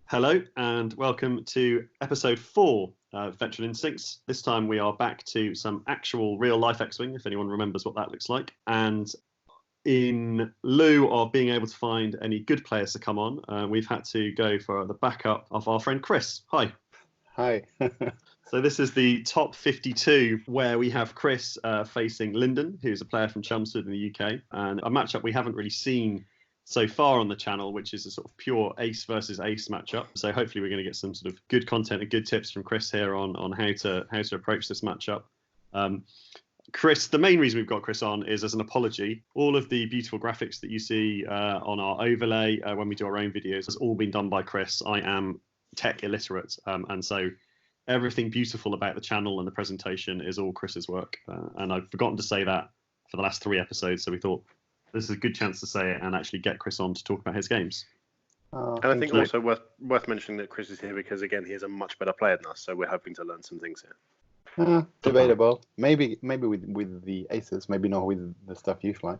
Hello and welcome to episode 4 of Veteran Instincts. This time we are back to some actual real life X-Wing, if anyone remembers what that looks like. And in lieu of being able to find any good players to come on, we've had to go for the backup of our friend Kris. Hi. Hi. So this is the top 52 where we have Kris facing Lyndon, who's a player from Chelmsford in the UK, and a matchup we haven't really seen so far on the channel, which is a sort of pure ace versus ace matchup. So hopefully we're going to get some sort of good content and good tips from Kris here on how to approach this matchup. Kris, the main reason we've got Kris on is as an apology. All of the beautiful graphics that you see on our overlay when we do our own videos has all been done by Kris. I am tech illiterate, and so everything beautiful about the channel and the presentation is all Kris's work. And I've forgotten to say that for the last 3 episodes, so we thought this is a good chance to say it and actually get Kris on to talk about his games. And I think also worth mentioning that Kris is here because, again, he is a much better player than us, so we're hoping to learn some things here. Debatable. Maybe with the aces, maybe not with the stuff you fly.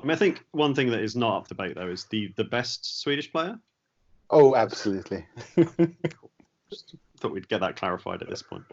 I mean, I think one thing that is not up for debate, though, is the best Swedish player. Oh, absolutely. Just thought we'd get that clarified at this point.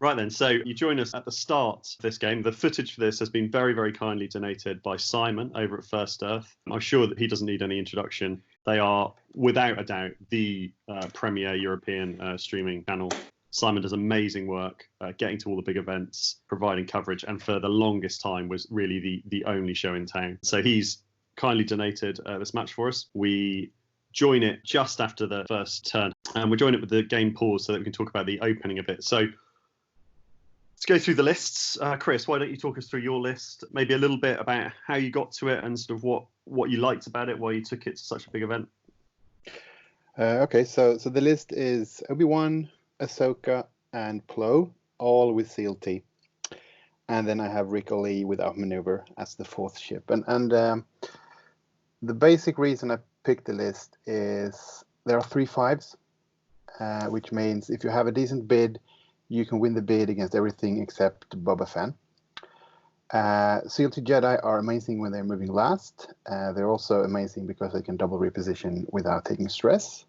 Right then, so you join us at the start of this game. The footage for this has been very, very kindly donated by Simon over at First Earth. I'm sure that he doesn't need any introduction. They are, without a doubt, the premier European streaming channel. Simon does amazing work, getting to all the big events, providing coverage, and for the longest time was really the only show in town. So he's kindly donated this match for us. We join it just after the first turn, and we join it with the game pause so that we can talk about the opening a bit. So let's go through the lists. Kris, why don't you talk us through your list, maybe a little bit about how you got to it and sort of what you liked about it, why you took it to such a big event. Okay, so the list is Obi-Wan, Ahsoka, and Plo, all with CLT. And then I have Rick Lee with Outmaneuver as the 4th ship. And the basic reason I picked the list is there are 3 5s, which means if you have a decent bid, you can win the bid against everything except Boba Fett. CLT Jedi are amazing when they're moving last. They're also amazing because they can double reposition without taking stress,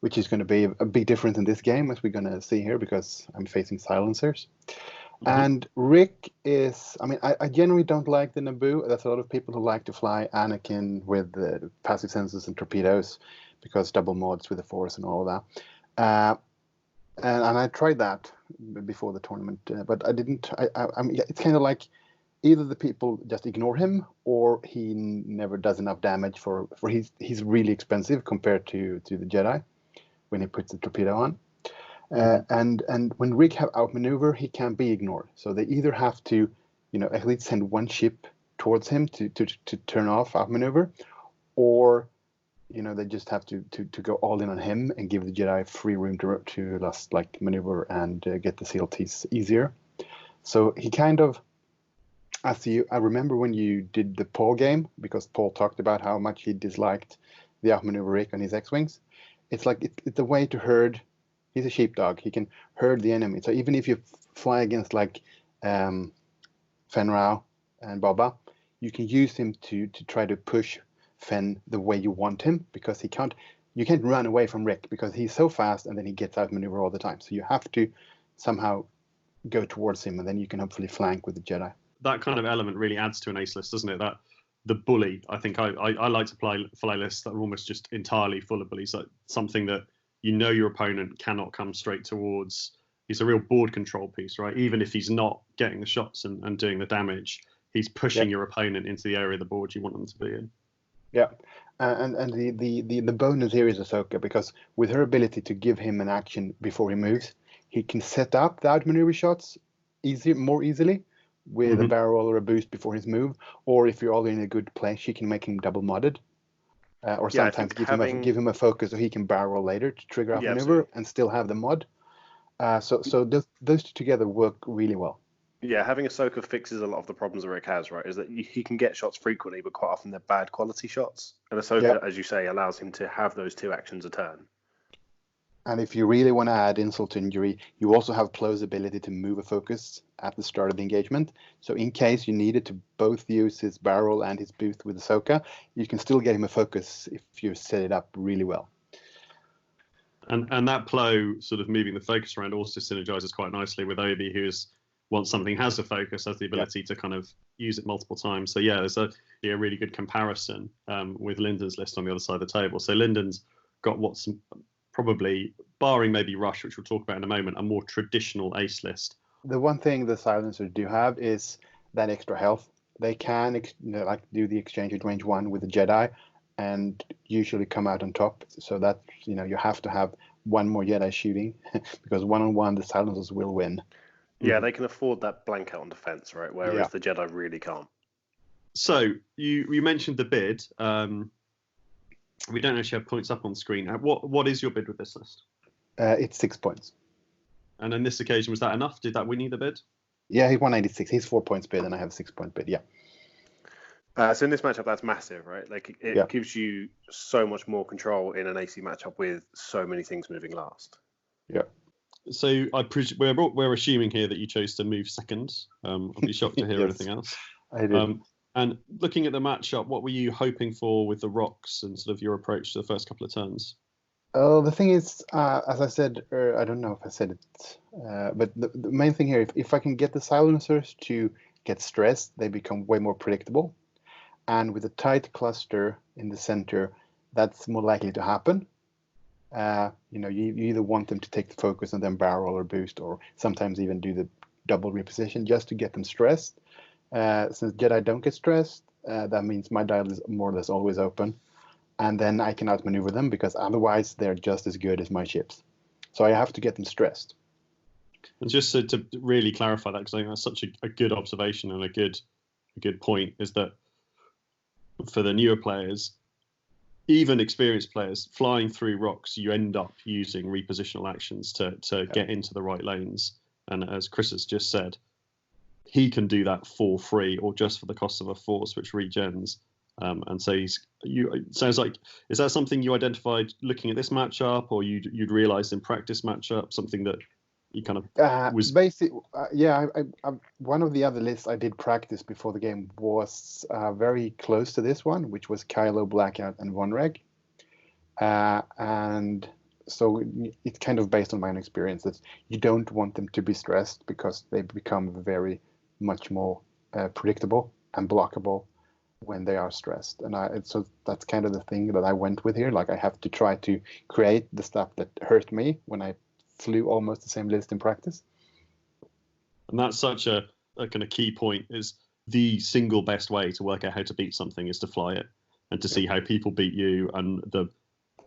which is going to be a big difference in this game, as we're going to see here, because I'm facing silencers. Mm-hmm. And Rick is, I mean, I generally don't like the Naboo. There's a lot of people who like to fly Anakin with the passive sensors and torpedoes because double mods with the Force and all of that. And I tried that before the tournament, but I didn't. I mean, it's kind of like either the people just ignore him, or he never does enough damage for he's really expensive compared to the Jedi when he puts the torpedo on. And when Rick have outmaneuver, he can't be ignored. So they either have to, at least send one ship towards him to turn off outmaneuver, or they just have to go all in on him and give the Jedi free room to just like maneuver and get the CLTs easier. So he kind of, I remember when you did the Paul game, because Paul talked about how much he disliked the outmaneuver Rick on his X-Wings. It's like it's a way to herd. He's a sheepdog. He can herd the enemy. So even if you fly against like Fenrau and Boba, you can use him to try to push Fen the way you want him, because you can't run away from Rick because he's so fast and then he gets outmaneuver all the time. So you have to somehow go towards him, and then you can hopefully flank with the Jedi. That kind of element really adds to an ace list, doesn't it? That the bully. I think I like to fly lists that are almost just entirely full of bullies. Like something that your opponent cannot come straight towards. He's a real board control piece, right? Even if he's not getting the shots and doing the damage, he's pushing your opponent into the area of the board you want them to be in. Yeah, and the bonus here is Ahsoka, because with her ability to give him an action before he moves, he can set up the outmaneuver shots more easily with a barrel or a boost before his move, or if you're all in a good place, she can make him double modded, or sometimes give him a focus so he can barrel later to trigger outmaneuver and still have the mod. So those two together work really well. Yeah, having Ahsoka fixes a lot of the problems that Rick has, right? Is that he can get shots frequently, but quite often they're bad quality shots. And Ahsoka, as you say, allows him to have those 2 actions a turn. And if you really want to add insult to injury, you also have Plo's ability to move a focus at the start of the engagement. So in case you needed to both use his barrel and his boost with Ahsoka, you can still get him a focus if you set it up really well. And that Plo sort of moving the focus around also synergizes quite nicely with Obi, who's once something has a focus, has the ability to kind of use it multiple times. So yeah, there's a really good comparison with Lyndon's list on the other side of the table. So Lyndon's got what's probably, barring maybe Rush, which we'll talk about in a moment, a more traditional ace list. The one thing the silencers do have is that extra health. They can like do the exchange at range 1 with the Jedi and usually come out on top. So that, you have to have one more Jedi shooting because 1-on-1 the silencers will win. Yeah, they can afford that blank out on defense, right? Whereas the Jedi really can't. So you mentioned the bid. We don't actually have points up on screen. What is your bid with this list? It's 6 points. And on this occasion, was that enough? Did that win you the bid? Yeah, he's 186. He's 4 points bid, and I have a 6 point bid. Yeah. So in this matchup, that's massive, right? Like it gives you so much more control in an AC matchup with so many things moving last. Yeah. So we're assuming here that you chose to move second. I'll be shocked to hear anything else. I did. And looking at the matchup, what were you hoping for with the rocks and sort of your approach to the first couple of turns? Oh, the thing is, as I said, I don't know if I said it, but the main thing here, if I can get the silencers to get stressed, they become way more predictable. And with a tight cluster in the center, that's more likely to happen. You either want them to take the focus and then barrel or boost, or sometimes even do the double reposition just to get them stressed. Since Jedi don't get stressed, that means my dial is more or less always open. And then I can outmaneuver them because otherwise they're just as good as my ships. So I have to get them stressed. And just to really clarify that, because I think that's such a good observation and a good point, is that for the newer players, even experienced players, flying through rocks, you end up using repositional actions to get into the right lanes. And as Kris has just said, he can do that for free or just for the cost of a force, which regens. And so it sounds like, is that something you identified looking at this matchup, or you'd realised in practice matchup, something that you kind of was basic? I one of the other lists I did practice before the game was very close to this one, which was Kylo, Blackout, and Von Reg, and so it's kind of based on my own experience that you don't want them to be stressed because they become very much more predictable and blockable when they are stressed. And so that's kind of the thing that I went with here. Like I have to try to create the stuff that hurt me when I flew almost the same list in practice. And that's such a kind of key point, is the single best way to work out how to beat something is to fly it and to see how people beat you and the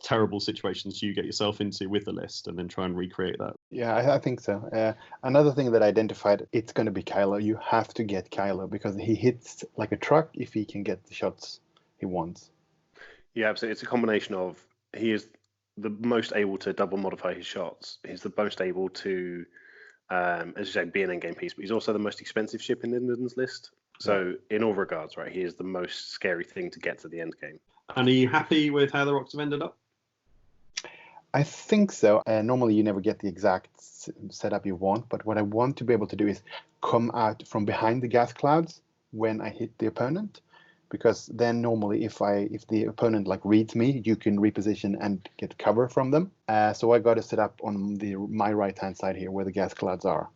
terrible situations you get yourself into with the list, and then try and recreate that. Yeah, I think so. Another thing that I identified, it's going to be Kylo. You have to get Kylo because he hits like a truck if he can get the shots he wants. Yeah, absolutely. It's a combination of he is the most able to double modify his shots. He's the most able to, as you said, be an endgame piece, but he's also the most expensive ship in Lyndon's list. So in all regards, right, he is the most scary thing to get to the end game. And are you happy with how the rocks have ended up? I think so. Normally you never get the exact setup you want, but what I want to be able to do is come out from behind the gas clouds when I hit the opponent, because then normally if the opponent like reads me, you can reposition and get cover from them. So I got to set up on my right hand side here where the gas clouds are.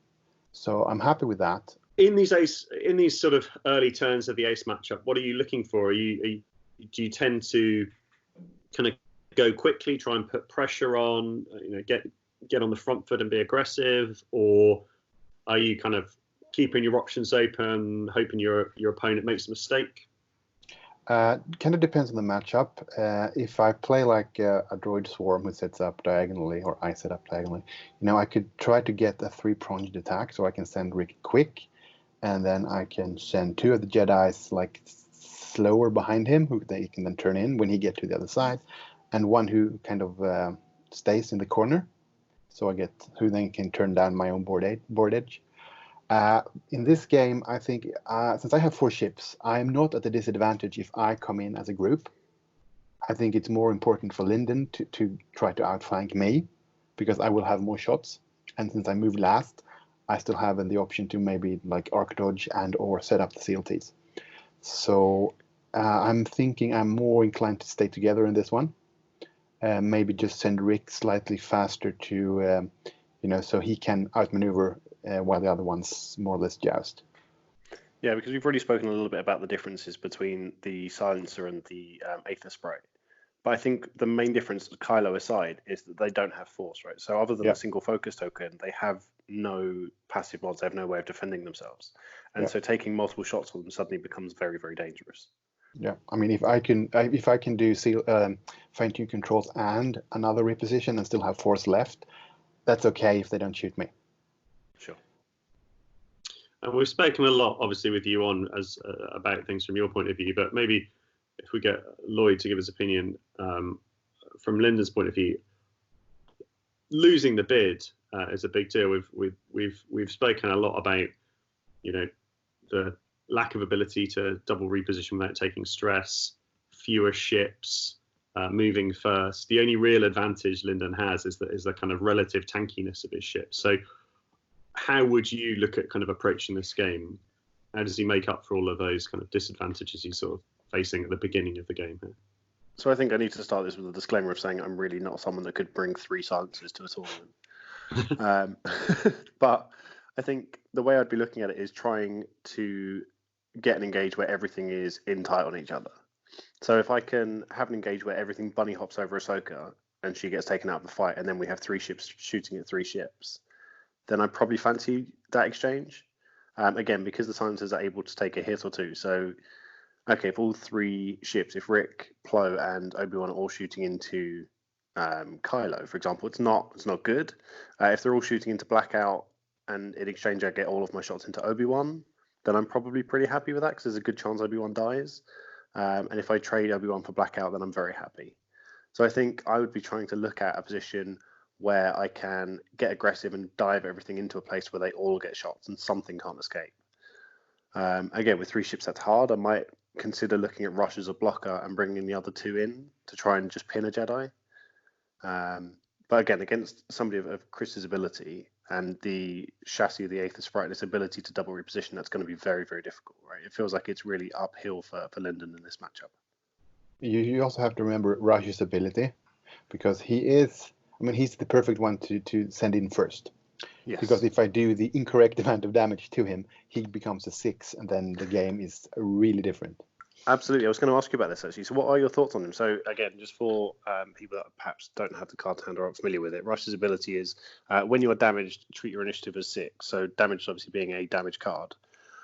So I'm happy with that. In these sort of early turns of the ace matchup, what are you looking for? Do you tend to kind of go quickly, try and put pressure on, get on the front foot and be aggressive, or are you kind of keeping your options open, hoping your opponent makes a mistake? Kind of depends on the matchup. If I play like a droid swarm who sets up diagonally, or I set up diagonally, I could try to get a 3-pronged attack, so I can send Rick quick, and then I can send 2 of the Jedis like slower behind him, who they can then turn in when he gets to the other side, and 1 who kind of stays in the corner, so I get who then can turn down my own board edge. In this game, I think since I have 4 ships, I'm not at a disadvantage if I come in as a group. I think it's more important for Lyndon to try to outflank me, because I will have more shots, and since I moved last, I still have the option to maybe like arc dodge and or set up the CLTs. So I'm thinking I'm more inclined to stay together in this one. maybe just send Rick slightly faster to, so he can outmaneuver while the other ones more or less joust. Yeah, because we've already spoken a little bit about the differences between the silencer and the Aether Sprite. But I think the main difference, Kylo aside, is that they don't have force, right? So other than a single focus token, they have no passive mods. They have no way of defending themselves. And so taking multiple shots on them suddenly becomes very, very dangerous. Yeah, I mean, if I can do fine-tune controls and another reposition and still have force left, that's okay if they don't shoot me. Sure. And we've spoken a lot, obviously, with you on about things from your point of view, but maybe if we get Lloyd to give his opinion from Lyndon's point of view, losing the bid is a big deal. We've spoken a lot about, the lack of ability to double reposition without taking stress, fewer ships, moving first. The only real advantage Lyndon has is the kind of relative tankiness of his ships. So how would you look at kind of approaching this game? How does he make up for all of those kind of disadvantages he's sort of facing at the beginning of the game here? So I think I need to start this with a disclaimer of saying I'm really not someone that could bring 3 silencers to a tournament. But I think the way I'd be looking at it is trying to get an engage where everything is in tight on each other. So if I can have an engage where everything bunny hops over Ahsoka and she gets taken out of the fight, and then we have 3 ships shooting at 3 ships, then I'd probably fancy that exchange. Again, because the silencers are able to take a hit or two. So, okay, if all 3 ships, if Rick, Plo, and Obi-Wan are all shooting into Kylo, for example, it's not good. If they're all shooting into Blackout and in exchange I get all of my shots into Obi-Wan, then I'm probably pretty happy with that because there's a good chance Obi-Wan dies. And if I trade Obi-Wan for Blackout, then I'm very happy. So I think I would be trying to look at a position where I can get aggressive and dive everything into a place where they all get shots and something can't escape. Again, with 3 ships, that's hard. I might consider looking at Rush as a blocker and bringing the other 2 in to try and just pin a Jedi. But again, against somebody of Kris's ability and the chassis of the Aether Sprite and its ability to double reposition, that's going to be very, very difficult, right? It feels like it's really uphill for Lyndon in this matchup. You also have to remember Rush's ability, because he's the perfect one to send in first. Yes. Because if I do the incorrect amount of damage to him, he becomes a 6, and then the game is really different. Absolutely. I was going to ask you about this, actually. So what are your thoughts on him? So again, just for people that perhaps don't have the card to hand or aren't familiar with it, Rush's ability is when you are damaged, treat your initiative as 6. So damage obviously being a damage card.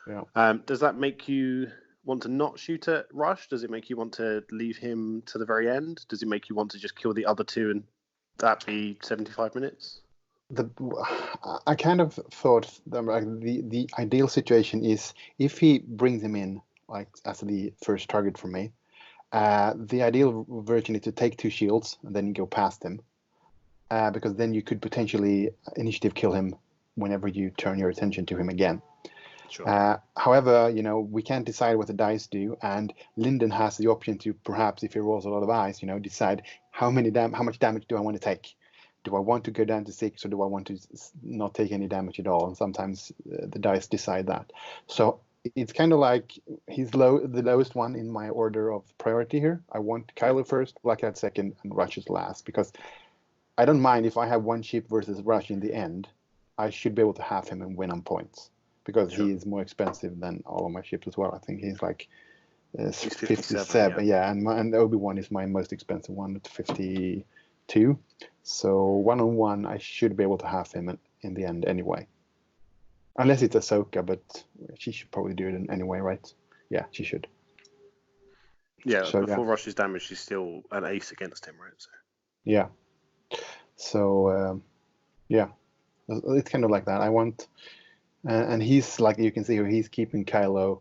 Yeah. Does that make you want to not shoot at Rush? Does it make you want to leave him to the very end? Does it make you want to just kill the other 2 and that be 75 minutes? I kind of thought the ideal situation is if he brings him in like as the first target for me. The ideal version is to take 2 shields and then go past him, because then you could potentially initiative kill him whenever you turn your attention to him again. Sure. However, we can't decide what the dice do, and Lyndon has the option to perhaps, if he rolls a lot of eyes, decide how much damage do I want to take. Do I want to go down to 6, or do I want to not take any damage at all? And sometimes the dice decide that. So it's kind of like he's the lowest one in my order of priority here. I want Kylo first, Blackout second, and Rush is last, because I don't mind if I have 1 ship versus Rush in the end. I should be able to have him and win on points, because he is more expensive than all of my ships as well. I think he's like 57, yeah, and Obi-Wan is my most expensive one at 52. So 1-on-1, I should be able to have him in the end anyway. Unless it's Ahsoka, but she should probably do it anyway, right? Yeah, she should. Yeah, so, before Rush's damage, she's still an ace against him, right? So. Yeah. So, it's kind of like that. I want... and he's, like you can see here, he's keeping Kylo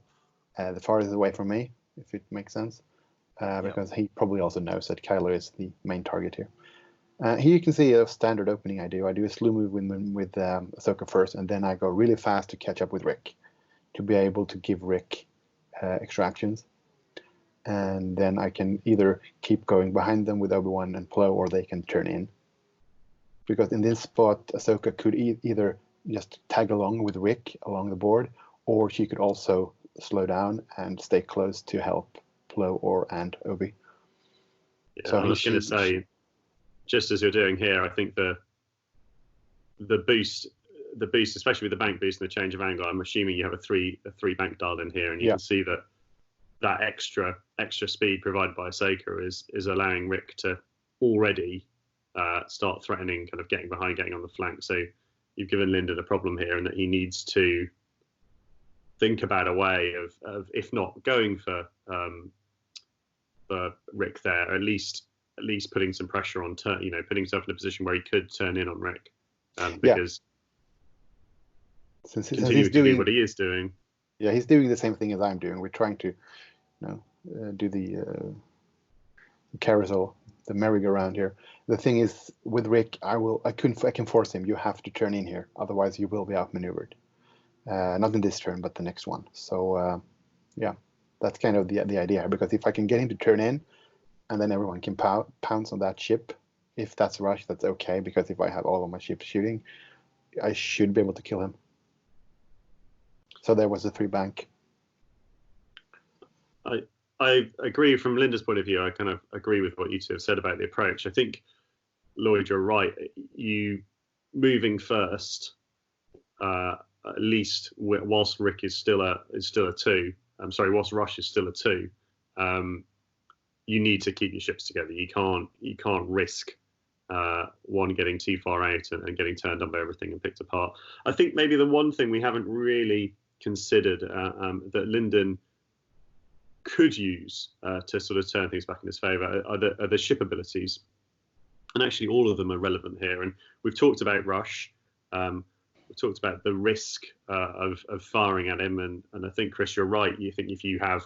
the farthest away from me, if it makes sense. Because he probably also knows that Kylo is the main target here. Here you can see a standard opening I do. I do a slew move with Ahsoka first, and then I go really fast to catch up with Rick, to be able to give Rick extractions. And then I can either keep going behind them with Obi-Wan and Plo, or they can turn in. Because in this spot, Ahsoka could either just tag along with Rick along the board, or she could also slow down and stay close to help Plo and Obi. Yeah, so I was going to say, just as you're doing here, I think the boost, especially with the bank boost and the change of angle, I'm assuming you have a three bank dialed in here, and you can see that extra speed provided by Ahsoka is allowing Rick to already start threatening, kind of getting behind, getting on the flank. So you've given Lyndon a problem here, and that he needs to think about a way of if not going for Rick there, at least putting some pressure on putting himself in a position where he could turn in on Rick, because since continuing to do what he is doing. Yeah, he's doing the same thing as I'm doing. We're trying to, do the carousel, the merry-go-round here. The thing is, with Rick, I can force him. You have to turn in here, otherwise you will be outmaneuvered. Not in this turn, but the next one. So, that's kind of the idea here. Because if I can get him to turn in, and then everyone can pounce on that ship, if that's rush, that's okay. Because if I have all of my ships shooting, I should be able to kill him. So there was a 3 bank. I agree from Linda's point of view. I kind of agree with what you two have said about the approach. I think, Lloyd, you're right. You moving first, at least whilst Rick is still a 2. I'm sorry, whilst Rush is still a 2. You need to keep your ships together. You can't risk one getting too far out and getting turned on by everything and picked apart. I think maybe the one thing we haven't really considered that Lyndon could use to sort of turn things back in his favour are the ship abilities, and actually all of them are relevant here. And we've talked about Rush, we've talked about the risk of firing at him, and I think, Kris, you're right. You think if you have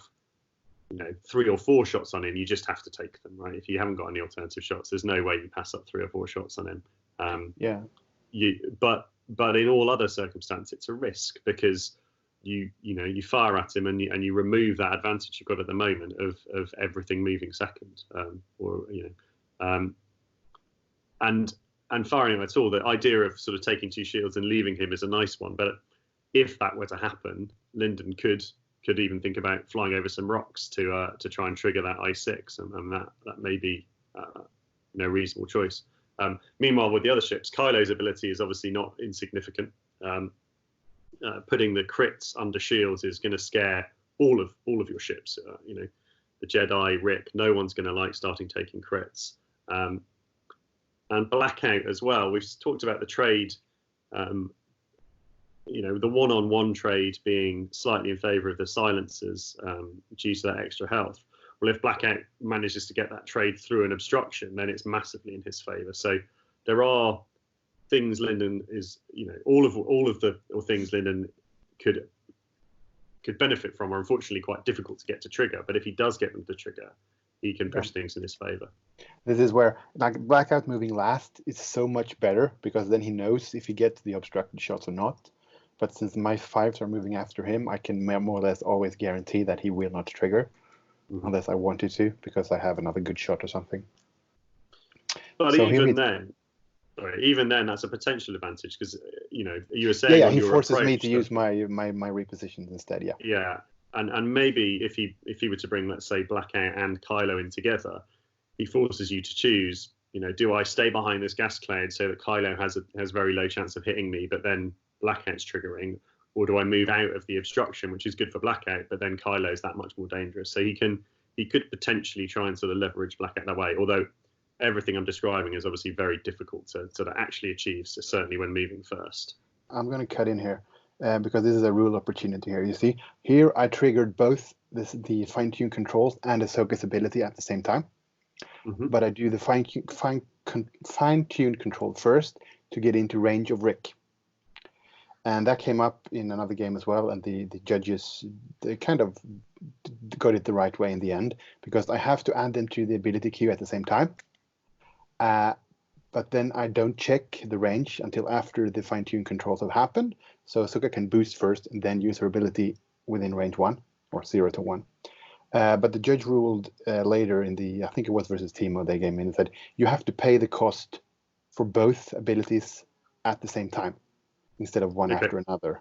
3 or 4 shots on him, you just have to take them, right? If you haven't got any alternative shots, there's no way you pass up 3 or 4 shots on him. But in all other circumstances, it's a risk, because you fire at him and you remove that advantage you've got at the moment of everything moving second, and firing him at all. The idea of sort of taking 2 shields and leaving him is a nice one, but if that were to happen, Lyndon could even think about flying over some rocks to try and trigger that I6, and that may be no reasonable choice. Meanwhile, with the other ships, Kylo's ability is obviously not insignificant. Putting the crits under shields is going to scare all of your ships. The Jedi, Rick, no one's going to like starting taking crits. And Blackout as well. We've talked about the trade. The one-on-one trade being slightly in favour of the silencers due to that extra health. Well, if Blackout manages to get that trade through an obstruction, then it's massively in his favour. So there are things Lyndon is, all of the things Lyndon could benefit from are unfortunately quite difficult to get to trigger. But if he does get them to trigger, he can push things in his favour. This is where Blackout moving last is so much better, because then he knows if he gets the obstructed shots or not. But since my 5s are moving after him, I can more or less always guarantee that he will not trigger, unless I wanted to, because I have another good shot or something. But so even then, that's a potential advantage, because you were saying. Yeah, he forces me to use my repositions instead. Yeah. Yeah, and maybe if he were to bring, let's say, Blackout and Kylo in together, he forces you to choose. Do I stay behind this gas cloud so that Kylo has very low chance of hitting me, but then Blackout's triggering, or do I move out of the obstruction, which is good for Blackout, but then Kylo's that much more dangerous? So he could potentially try and sort of leverage Blackout that way. Although everything I'm describing is obviously very difficult to actually achieve, so certainly when moving first. I'm going to cut in here because this is a real opportunity here. You see, here I triggered both the fine-tune controls and Ahsoka's ability at the same time. But I do the fine-tune control first to get into range of Rick. And that came up in another game as well, and the judges, they kind of got it the right way in the end, because I have to add them to the ability queue at the same time. But then I don't check the range until after the fine-tune controls have happened, so Ahsoka can boost first and then use her ability within range 1, or 0 to 1. But the judge ruled later in I think it was versus Timo, they came in and said, you have to pay the cost for both abilities at the same time, instead of one after another.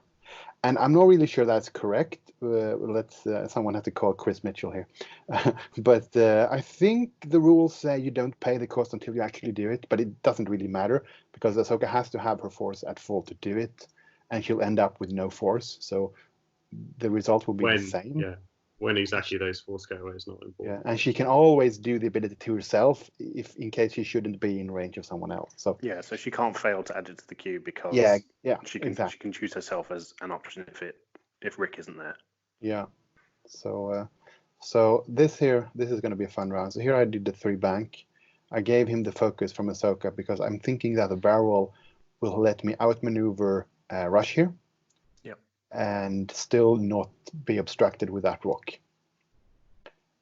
And I'm not really sure that's correct. Let's someone have to call Chris Mitchell here. But I think the rules say you don't pay the cost until you actually do it, but it doesn't really matter because Ahsoka has to have her force at full to do it, and she'll end up with no force. So the result will be the same. Yeah, when exactly those force go away is not important. Yeah, and she can always do the ability to herself if in case she shouldn't be in range of someone else. So yeah, so she can't fail to add it to the queue because she can choose herself as an option if Rick isn't there. Yeah. So this is going to be a fun round. So here I did the 3 bank. I gave him the focus from Ahsoka because I'm thinking that the barrel will let me outmaneuver Rush here. Yep. And still not be obstructed with that rock.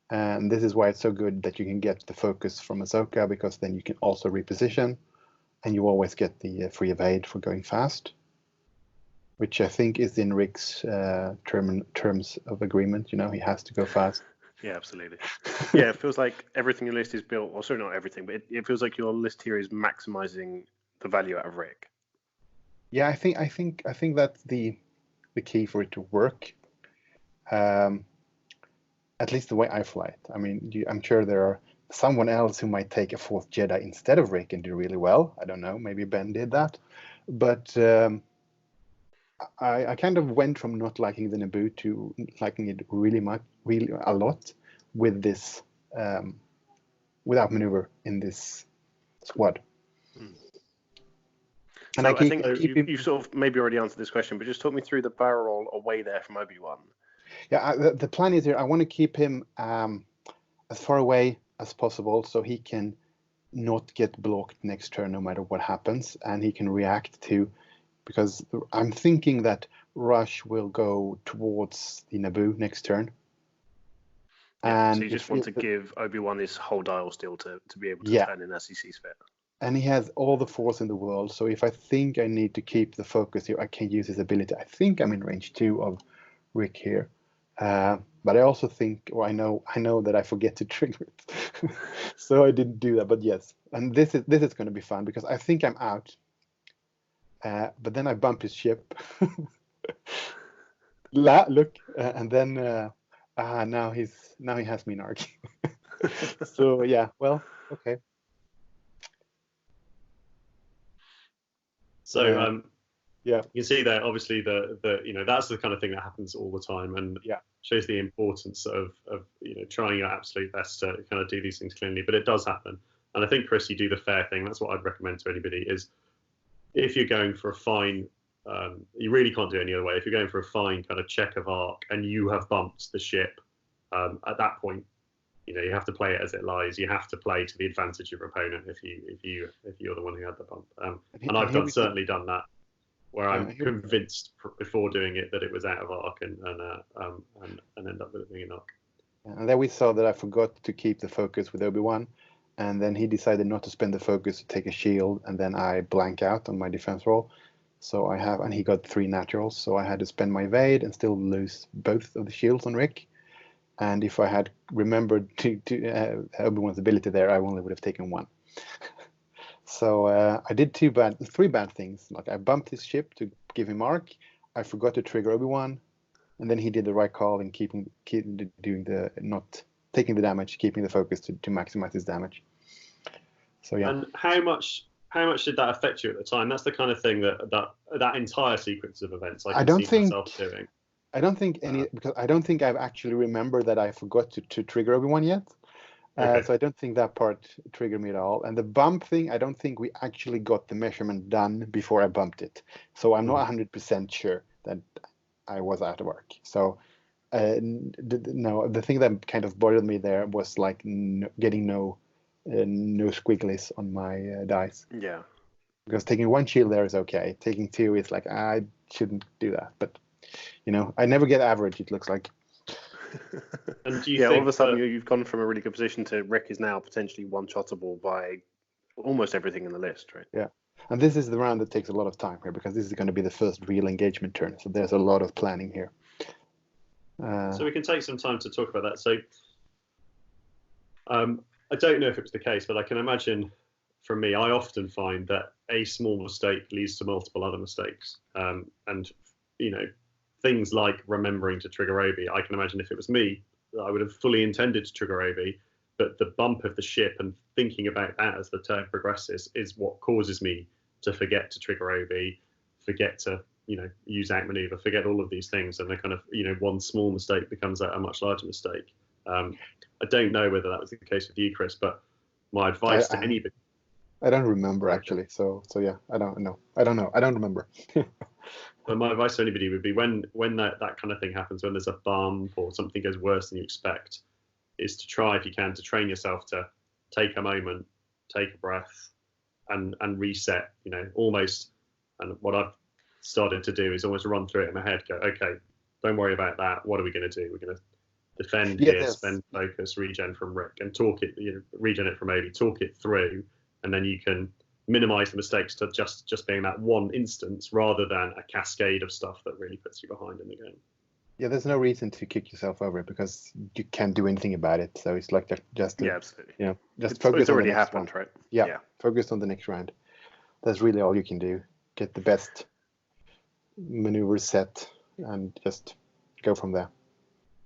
And this is why it's so good that you can get the focus from Ahsoka, because then you can also reposition, and you always get the free evade for going fast, which I think is in Rick's terms of agreement. You know, he has to go fast. Yeah, absolutely. Yeah, it feels like everything in your list is built, or sorry, not everything, but it feels like your list here is maximizing the value out of Rick. Yeah, I think that's the key for it to work. At least the way I fly it. I mean, I'm sure there are someone else who might take a 4th Jedi instead of Rick and do really well. I don't know. Maybe Ben did that. But I kind of went from not liking the Naboo to liking it really a lot with this without maneuver in this squad. And so I think you sort of maybe already answered this question, but just talk me through the barrel roll away there from Obi-Wan. Yeah, the plan is here. I want to keep him as far away as possible so he can not get blocked next turn no matter what happens, and he can react to, because I'm thinking that Rush will go towards the Naboo next turn. Yeah, and so you just want to give Obi-Wan his whole dial still to be able to turn in as he sees fit. And he has all the force in the world, so if I think I need to keep the focus here, I can use his ability. I think I'm in range 2 of Rick here. But I also think, or I know that I forget to trigger it, so I didn't do that. But yes, and this is going to be fun because I think I'm out, but then I bump his ship. Look, and then now he has me in arc. So yeah, well, okay. So yeah, you can see there obviously the that's the kind of thing that happens all the time, and shows the importance of trying your absolute best to kind of do these things cleanly. But it does happen, and I think Chris, you do the fair thing. That's what I'd recommend to anybody: is if you're going for a fine, you really can't do it any other way. If you're going for a fine kind of check of arc and you have bumped the ship, at that point, you have to play it as it lies. You have to play to the advantage of your opponent if you're the one who had the bump. And I've certainly done that, where I'm convinced before doing it that it was out of arc and end up with it being an arc. And then we saw that I forgot to keep the focus with Obi-Wan, and then he decided not to spend the focus to take a shield, and then I blank out on my defense roll. So and he got 3 naturals, so I had to spend my evade and still lose both of the shields on Rick. And if I had remembered to Obi-Wan's ability there, I only would have taken 1. So I did 3 bad things. Like I bumped his ship to give him arc. I forgot to trigger Obi-Wan, and then he did the right call in not taking the damage, keeping the focus to maximize his damage. So yeah. And how much did that affect you at the time? That's the kind of thing that entire sequence of events I can see myself doing. I don't think because I don't think I've actually remembered that I forgot to trigger Obi-Wan yet. Okay. So I don't think that part triggered me at all. And the bump thing, I don't think we actually got the measurement done before I bumped it. So I'm not 100% sure that I was out of arc. So no, the thing that kind of bothered me there was like getting no squigglies on my dice. Yeah. Because taking 1 shield there is okay. Taking 2 is like, I shouldn't do that. But I never get average, it looks like. And do you think all of a sudden you've gone from a really good position to Rick is now potentially one-shottable by almost everything in the list, right? Yeah. And this is the round that takes a lot of time here because this is going to be the first real engagement turn. So there's a lot of planning here. So we can take some time to talk about that. So I don't know if it was the case, but I can imagine for me, I often find that a small mistake leads to multiple other mistakes. And things like remembering to trigger Obi. I can imagine if it was me, I would have fully intended to trigger Obi, but the bump of the ship and thinking about that as the turn progresses is what causes me to forget to trigger Obi, forget to use outmaneuver, forget all of these things, and the kind of one small mistake becomes a much larger mistake. I don't know whether that was the case with you, Kris, but my advice to anybody. I don't remember actually. So yeah, I don't know. I don't remember. But my advice to anybody would be when that kind of thing happens, when there's a bump or something goes worse than you expect, is to try, if you can, to train yourself to take a moment, take a breath, and reset. Almost. And what I've started to do is almost run through it in my head. Go, okay, don't worry about that. What are we going to do? We're going to defend here, spend focus, regen from Rick, and talk it. Regen it from Obi, talk it through, and then you can minimize the mistakes to just being that one instance rather than a cascade of stuff that really puts you behind in the game. Yeah, there's no reason to kick yourself over because you can't do anything about it. So it's like just absolutely. Just focus. It's already on the next happened, round. right? Yeah, focus on the next round. That's really all you can do. Get the best maneuver set and just go from there.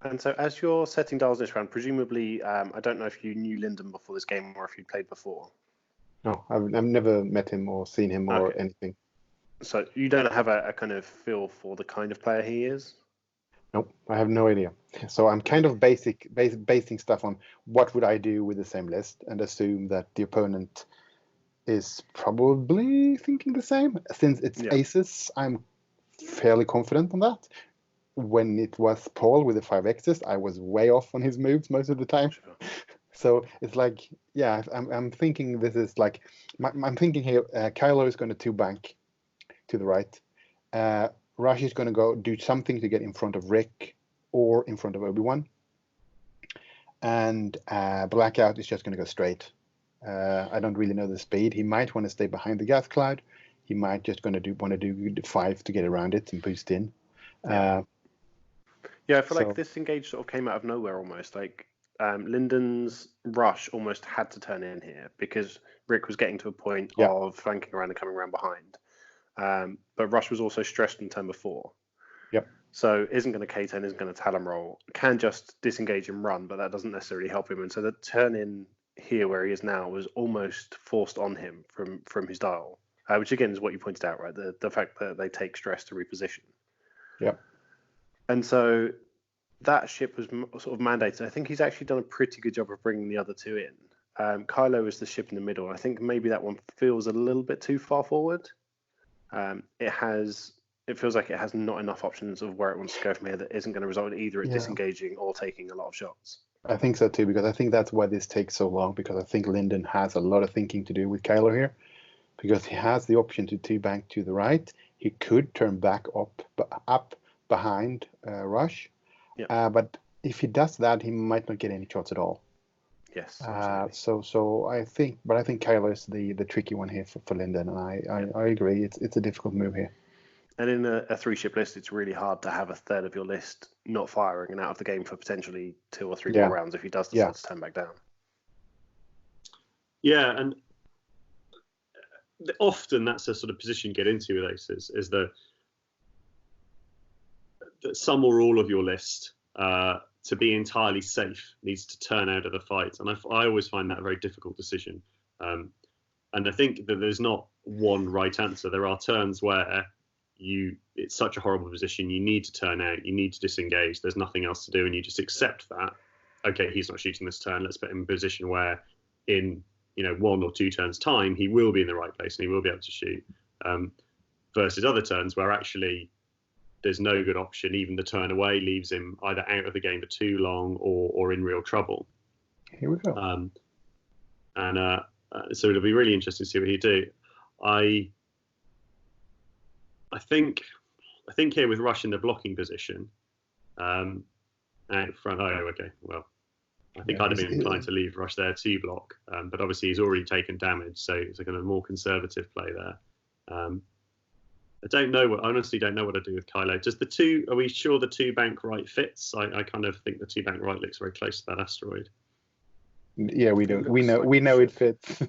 And so, as you're setting dials this round, presumably, I don't know if you knew Lyndon before this game or if you played before. No, I've never met him or seen him or anything. So you don't have a kind of feel for the kind of player he is? Nope, I have no idea. So I'm kind of basing stuff on what would I do with the same list and assume that the opponent is probably thinking the same. Since it's aces, I'm fairly confident on that. When it was Paul with the 5x's, I was way off on his moves most of the time. Sure. So it's like, I'm thinking this is like, I'm thinking here, Kylo is going to 2-bank to the right. Rush is going to go do something to get in front of Rick or in front of Obi-Wan. And Blackout is just going to go straight. I don't really know the speed. He might want to stay behind the gas cloud. He might just want to do the 5 to get around it and boost in. I feel like this engage sort of came out of nowhere almost. Like Lyndon's rush almost had to turn in here because Rick was getting to a point of flanking around and coming around behind. But Rush was also stressed in turn before. Yep. So isn't going to K10, isn't going to Talon roll. Can just disengage and run, but that doesn't necessarily help him. And so the turn in here where he is now was almost forced on him from his dial, which again is what you pointed out, right? The fact that they take stress to reposition. Yep. And so that ship was sort of mandated. I think he's actually done a pretty good job of bringing the other two in. Kylo is the ship in the middle. I think maybe that one feels a little bit too far forward. It feels like it has not enough options of where it wants to go from here that isn't going to result in either it disengaging or taking a lot of shots. I think so too, because I think that's why this takes so long, because I think Lyndon has a lot of thinking to do with Kylo here, because he has the option to 2-bank to the right. He could turn back up behind Rush, but if he does that, he might not get any shots at all. Yes. So I think Kylo is the tricky one here for Lyndon, and I agree. It's a difficult move here. And in a 3-ship list, it's really hard to have a third of your list not firing and out of the game for potentially 2 or 3 more rounds if he does decide to turn back down. Yeah, and often that's a sort of position you get into with aces, is that some or all of your list to be entirely safe needs to turn out of the fight. And I always find that a very difficult decision. And I think that there's not one right answer. There are turns where it's such a horrible position, you need to turn out, you need to disengage, there's nothing else to do, and you just accept that. Okay, he's not shooting this turn, let's put him in a position where in 1 or 2 turns time he will be in the right place and he will be able to shoot, versus other turns where actually there's no good option. Even the turn away leaves him either out of the game for too long or in real trouble. Here we go. So it'll be really interesting to see what he do. I think here with Rush in the blocking position, out front. Oh, okay. Well, I think I'd have been inclined to leave Rush there to block, but obviously he's already taken damage, so it's a kind of more conservative play there. I honestly don't know what to do with Kylo. Are we sure the 2-bank right fits? I kind of think the 2-bank right looks very close to that asteroid. Yeah, we do. We know it fits.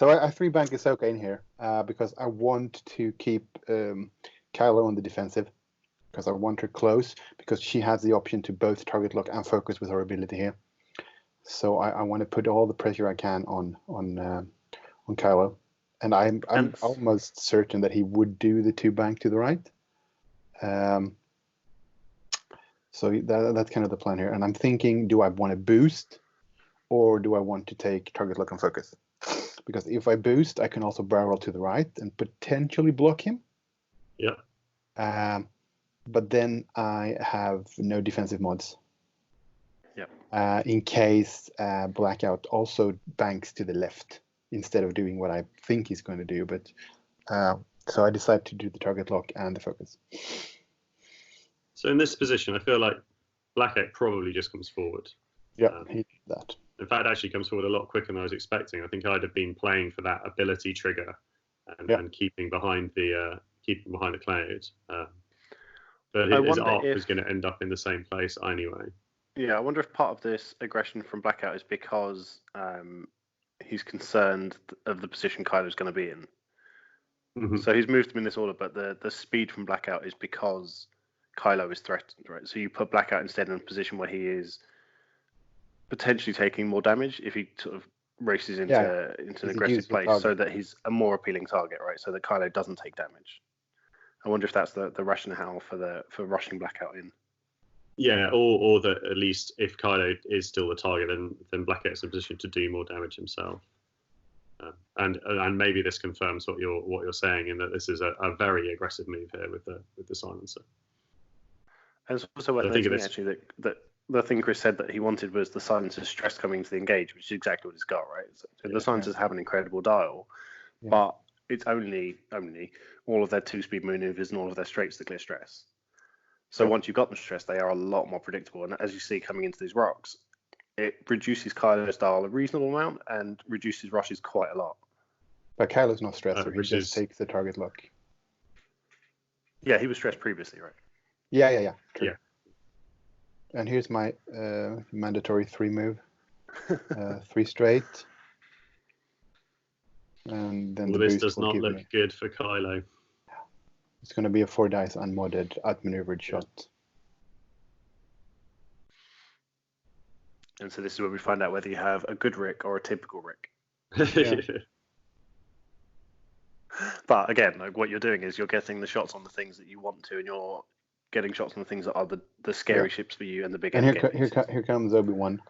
So I 3-bank Ahsoka in here because I want to keep Kylo on the defensive because I want her close because she has the option to both target lock and focus with her ability here. So I want to put all the pressure I can on Kylo, and I'm almost certain that he would do the 2-bank to the right. So that's kind of the plan here, and I'm thinking: do I want to boost, or do I want to take target lock and focus? Because if I boost, I can also barrel to the right and potentially block him. Yeah. But then I have no defensive mods. Yeah. In case Blackout also banks to the left instead of doing what I think he's going to do. But so I decided to do the target lock and the focus. So in this position, I feel like Blackout probably just comes forward. Yeah, he did that. In fact, actually comes forward a lot quicker than I was expecting. I think I'd have been playing for that ability trigger and keeping behind the cloud. But his arc was going to end up in the same place anyway. Yeah, I wonder if part of this aggression from Blackout is because he's concerned of the position Kylo's going to be in. Mm-hmm. So he's moved them in this order, but the speed from Blackout is because Kylo is threatened, right? So you put Blackout instead in a position where he is potentially taking more damage if he sort of races into an aggressive place, so that he's a more appealing target, right? So that Kylo doesn't take damage. I wonder if that's the rationale for rushing Blackout in. Yeah, or that at least if Kylo is still the target, then Blackout's in a position to do more damage himself. And maybe this confirms what you're saying, in that this is a very aggressive move here with the silencer. And it's also worth noting actually that the thing Kris said that he wanted was the silencer's stress coming to the engage, which is exactly what it's got, right? So the silencers have an incredible dial, but it's only all of their 2-speed maneuvers and all of their straights that clear stress. So once you've got them stressed, they are a lot more predictable. And as you see coming into these rocks, it reduces Kylo's dial a reasonable amount and reduces rushes quite a lot. But Kylo's not stressed, he just takes the target lock. Yeah, he was stressed previously, right? Yeah. True. Yeah. And here's my mandatory 3 move. 3 straight. And then this does not look good for Kylo. It's going to be a 4 dice unmodded, outmaneuvered shot. And so this is where we find out whether you have a good Rick or a typical Rick. But again, like, what you're doing is you're getting the shots on the things that you want to, and you're getting shots on the things that are the scary ships for you and the big. And here comes Obi-Wan.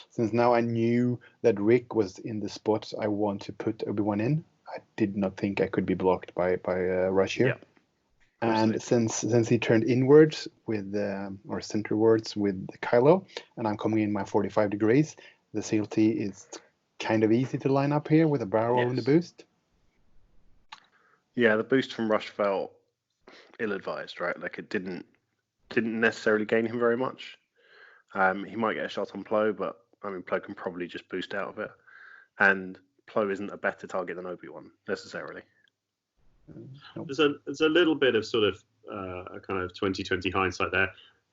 Since now I knew that Rick was in the spot I want to put Obi-Wan in, I did not think I could be blocked by Rush here. Yeah. And since he turned inwards with or centerwards with Kylo, and I'm coming in my 45 degrees, the CLT is kind of easy to line up here with a barrel and the boost. Yeah, the boost from Rush felt ill-advised, right? Like it didn't necessarily gain him very much. He might get a shot on Plo, but I mean Plo can probably just boost out of it, and Plo isn't a better target than Obi-Wan necessarily. There's a little bit of sort of a kind of 2020 hindsight there.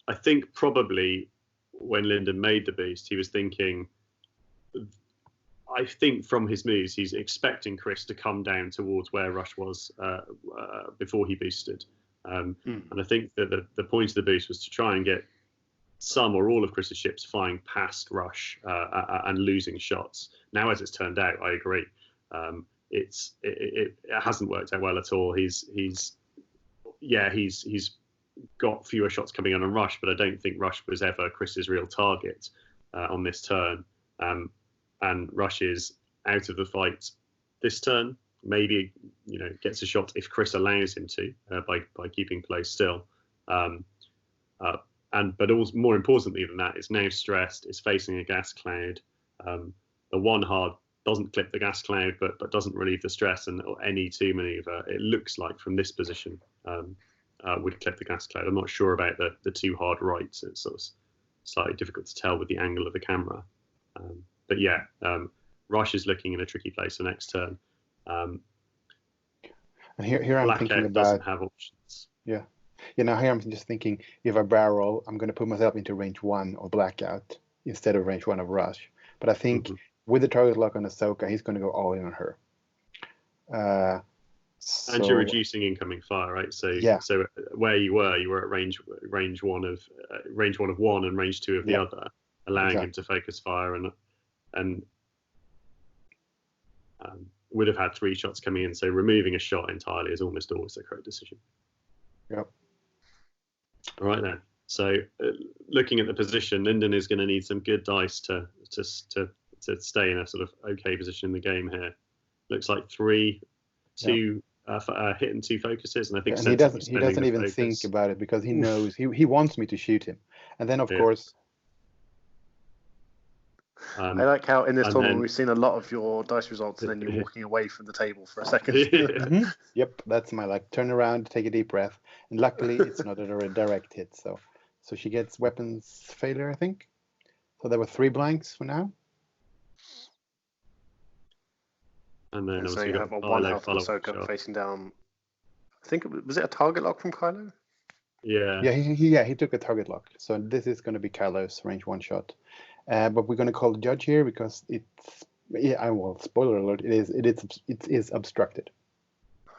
I think probably when Lyndon made the boost, he was thinking. I think from his moves, he's expecting Kris to come down towards where Rush was before he boosted. And I think that the point of the boost was to try and get some or all of Kris's ships flying past Rush and losing shots. Now, as it's turned out, I agree. It hasn't worked out well at all. He's got fewer shots coming on Rush, but I don't think Rush was ever Kris's real target on this turn. And Rush is out of the fight this turn. Maybe gets a shot if Kris allows him to by keeping Plo still. But also, more importantly than that, it's now stressed. It's facing a gas cloud. The one hard doesn't clip the gas cloud, but doesn't relieve the stress. And any 2 maneuver, it looks like from this position would clip the gas cloud. I'm not sure about the 2 hard rights. It's sort of slightly difficult to tell with the angle of the camera. But yeah, Rush is looking in a tricky place for next turn. And here I'm thinking about doesn't have options. Yeah. Here I'm just thinking, if I barrel, I'm going to put myself into range 1 of Blackout instead of range 1 of Rush. But I think with the target lock on Ahsoka, he's going to go all in on her. Uh, And you're so reducing incoming fire, right? So yeah, so where you were at range one of one and range two of the yeah, other, allowing him exactly. to focus fire and would have had 3 shots coming in. So removing a shot entirely is almost always the correct decision. Yep. All right then. So looking at the position, Lyndon is going to need some good dice to stay in a sort of okay position in the game here. Looks like 3, 2 hit and 2 focuses, and I think And he doesn't even focus. think about it because he Oof. knows he wants me to shoot him, and then of course. I like how in this tournament then, we've seen a lot of your dice results, and then you're walking away from the table for a second. Mm-hmm. Yep, that's my turn around, take a deep breath, and luckily it's not a direct hit. So she gets weapons failure, I think. So there were 3 blanks for now. And then so you have a 1 health Ahsoka facing down. I think was it a target lock from Kylo? Yeah. Yeah, he took a target lock. So this is going to be Kylo's range 1 shot. But we're going to call the judge here because spoiler alert, it is obstructed.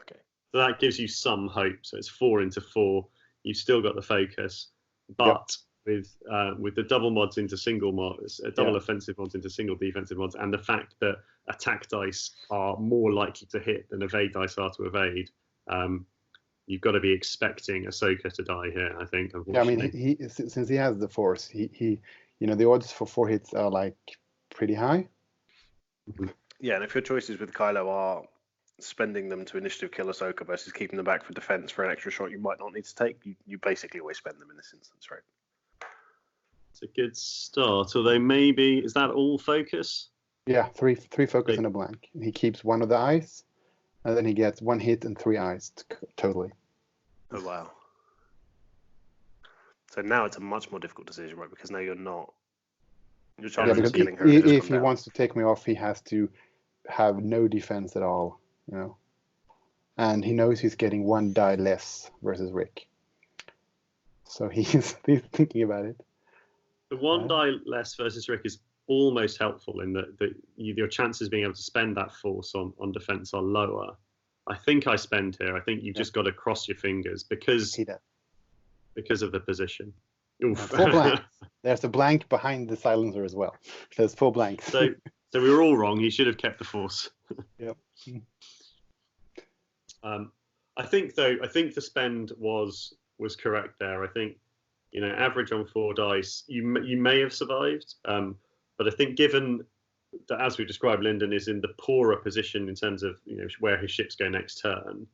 Okay. So that gives you some hope. So it's 4 into 4. You've still got the focus, but with the double mods into single mods, double offensive mods into single defensive mods, and the fact that attack dice are more likely to hit than evade dice are to evade, you've got to be expecting Ahsoka to die here, I think, unfortunately. Yeah, I mean, he since he has the Force, he the odds for 4 hits are pretty high. Mm-hmm. Yeah, and if your choices with Kylo are spending them to initiative kill Ahsoka versus keeping them back for defense for an extra shot you might not need to take, you basically always spend them in this instance, right? It's a good start, although maybe, is that all focus? Yeah, three focus and a blank. He keeps 1 of the eyes, and then he gets 1 hit and 3 eyes totally. Oh, wow. So now it's a much more difficult decision, right? Because now you're chance of killing her. If he wants to take me off, he has to have no defense at all, And he knows he's getting 1 die less versus Rick. So he's thinking about it. The 1 die less versus Rick is almost helpful in that your chances of being able to spend that force on defense are lower. I think I spend here. I think you've just got to cross your fingers because of the position. 4 blanks. There's a blank behind the silencer as well. There's 4 blanks. So we were all wrong. He should have kept the force. Yep. I think the spend was correct there. I think average on 4 dice, you may have survived, but I think given that, as we described, Lyndon is in the poorer position in terms of where his ships go next turn.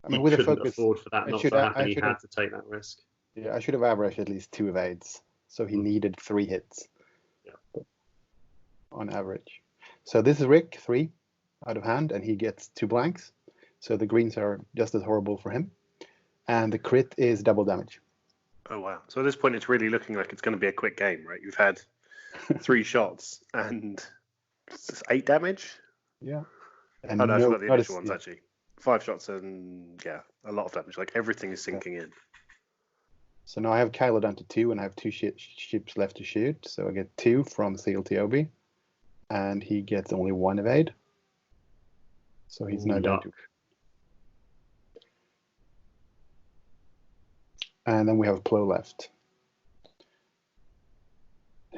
I mean, with couldn't afford for that not to happen. He had to take that risk. Yeah, I should have averaged at least 2 evades, so he needed 3 hits. Yeah. On average. So this is Rick, 3 out of hand, and he gets 2 blanks. So the greens are just as horrible for him, and the crit is double damage. Oh wow! So at this point, it's really looking like it's going to be a quick game, right? You've had 3 shots and 8 damage. Yeah. And no, I've got the initial ones actually. 5 shots and a lot of damage. Like everything is sinking in. So now I have Kylo down to 2, and I have 2 ships left to shoot. So I get 2 from CLTOB, and he gets only 1 evade. So he's now down to. And then we have Plo left,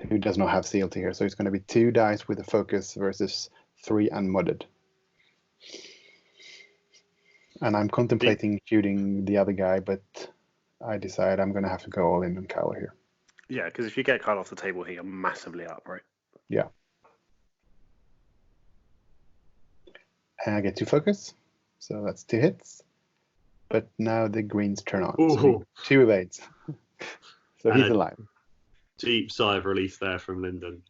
who does not have CLT here. So it's going to be 2 dice with a focus versus 3 unmodded. And I'm contemplating shooting the other guy, but I decide I'm going to have to go all in on Kylo here. Yeah, because if you get Kylo off the table here, you're massively up, right? Yeah. And I get 2 focus, so that's 2 hits. But now the greens turn on. So 2 evades. So he's alive. Deep sigh of relief there from Lyndon.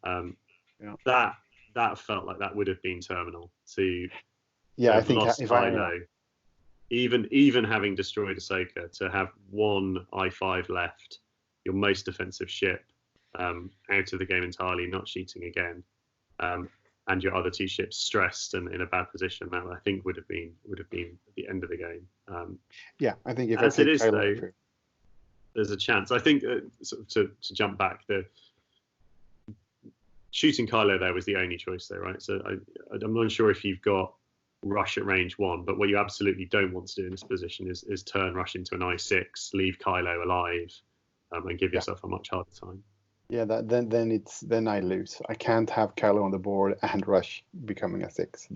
That felt like that would have been terminal to I think lost Kylo. Even having destroyed Ahsoka, to have 1 I5 left, your most defensive ship, out of the game entirely, not shooting again, and your other 2 ships stressed and in a bad position, that I think would have been the end of the game. I think if as it is though, there's a chance. I think to jump back, the shooting Kylo there was the only choice there, right? So I'm not sure if you've got rush at range 1. But what you absolutely don't want to do in this position is turn rush into an I6, leave Kylo alive, and give yourself a much harder time. Yeah, then I lose. I can't have Kylo on the board and rush becoming a 6.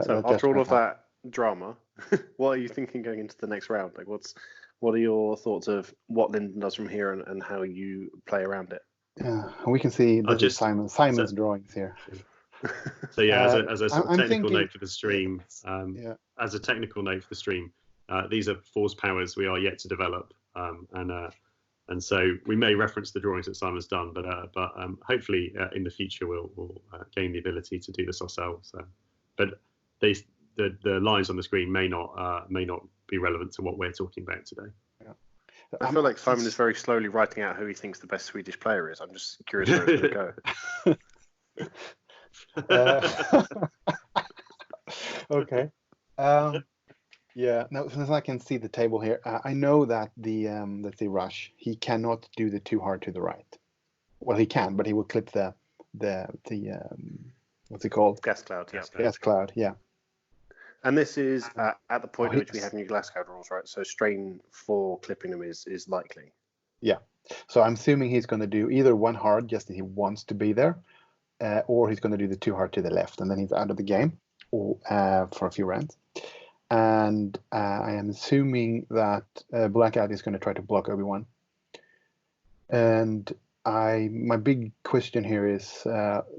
So after all of that drama, what are you thinking going into the next round? Like, what are your thoughts of what Lyndon does from here and how you play around it? Yeah, we can see this is Simon's drawings here. So yeah, as a sort of technical note for the stream, as a technical note for the stream, these are force powers we are yet to develop, and so we may reference the drawings that Simon's done, but hopefully in the future we'll gain the ability to do this ourselves. But the lines on the screen may not be relevant to what we're talking about today. Yeah. I feel like Simon is very slowly writing out who he thinks the best Swedish player is. I'm just curious where it's going to go. Okay. Yeah. Now, since I can see the table here, I know that let's say Rush, he cannot do the too hard to the right. Well, he can, but he will clip the what's it called? Gas cloud. Yeah. Gas cloud. Yeah. And this is at the point at which we have new glass code rules, right? So strain for clipping them is likely. Yeah. So I'm assuming he's going to do either one hard, just that he wants to be there, or he's going to do the too hard to the left, and then he's out of the game for a few rounds. And I am assuming that Blackout is going to try to block Obi-Wan. And my big question here is,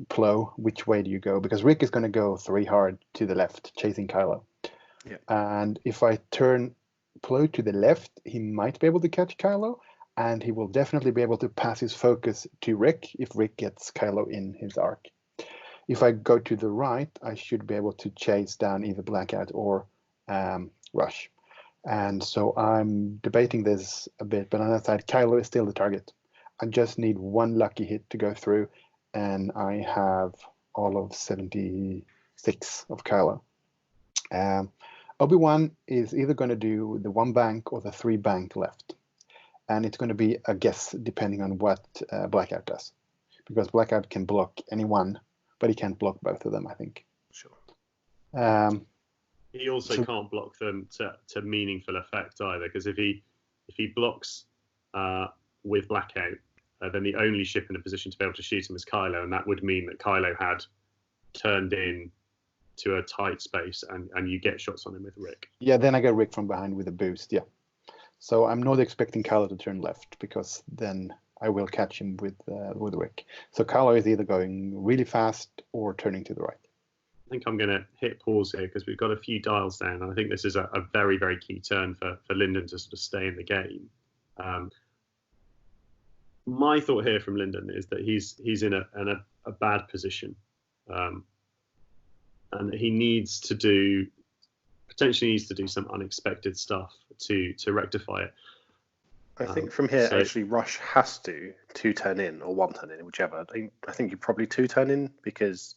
Plo, which way do you go? Because Rick is going to go 3 hard to the left, chasing Kylo. Yeah. And if I turn Plo to the left, he might be able to catch Kylo, and he will definitely be able to pass his focus to Rick if Rick gets Kylo in his arc. If I go to the right, I should be able to chase down either Blackout or Rush. And so I'm debating this a bit, but on that side, Kylo is still the target. I just need one lucky hit to go through, and I have all of 76 of Kylo. Obi-Wan is either going to do the 1 bank or the 3 bank left. And it's going to be a guess depending on what Blackout does. Because Blackout can block any one, but he can't block both of them, I think. Sure. He also can't block them to meaningful effect either, because if he blocks with Blackout, then the only ship in a position to be able to shoot him is Kylo, and that would mean that Kylo had turned in to a tight space, and you get shots on him with Rick. Yeah, then I get Rick from behind with a boost, yeah. So I'm not expecting Kylo to turn left, because then I will catch him with Rick. So Kylo is either going really fast or turning to the right. I think I'm going to hit pause here because we've got a few dials down, and I think this is a very, very key turn for Lyndon to sort of stay in the game. My thought here from Lyndon is that he's in a bad position, and he potentially needs to do some unexpected stuff to rectify it. I think from here, actually, Rush has to 2 turn in or 1 turn in, whichever. I think you probably 2 turn in, because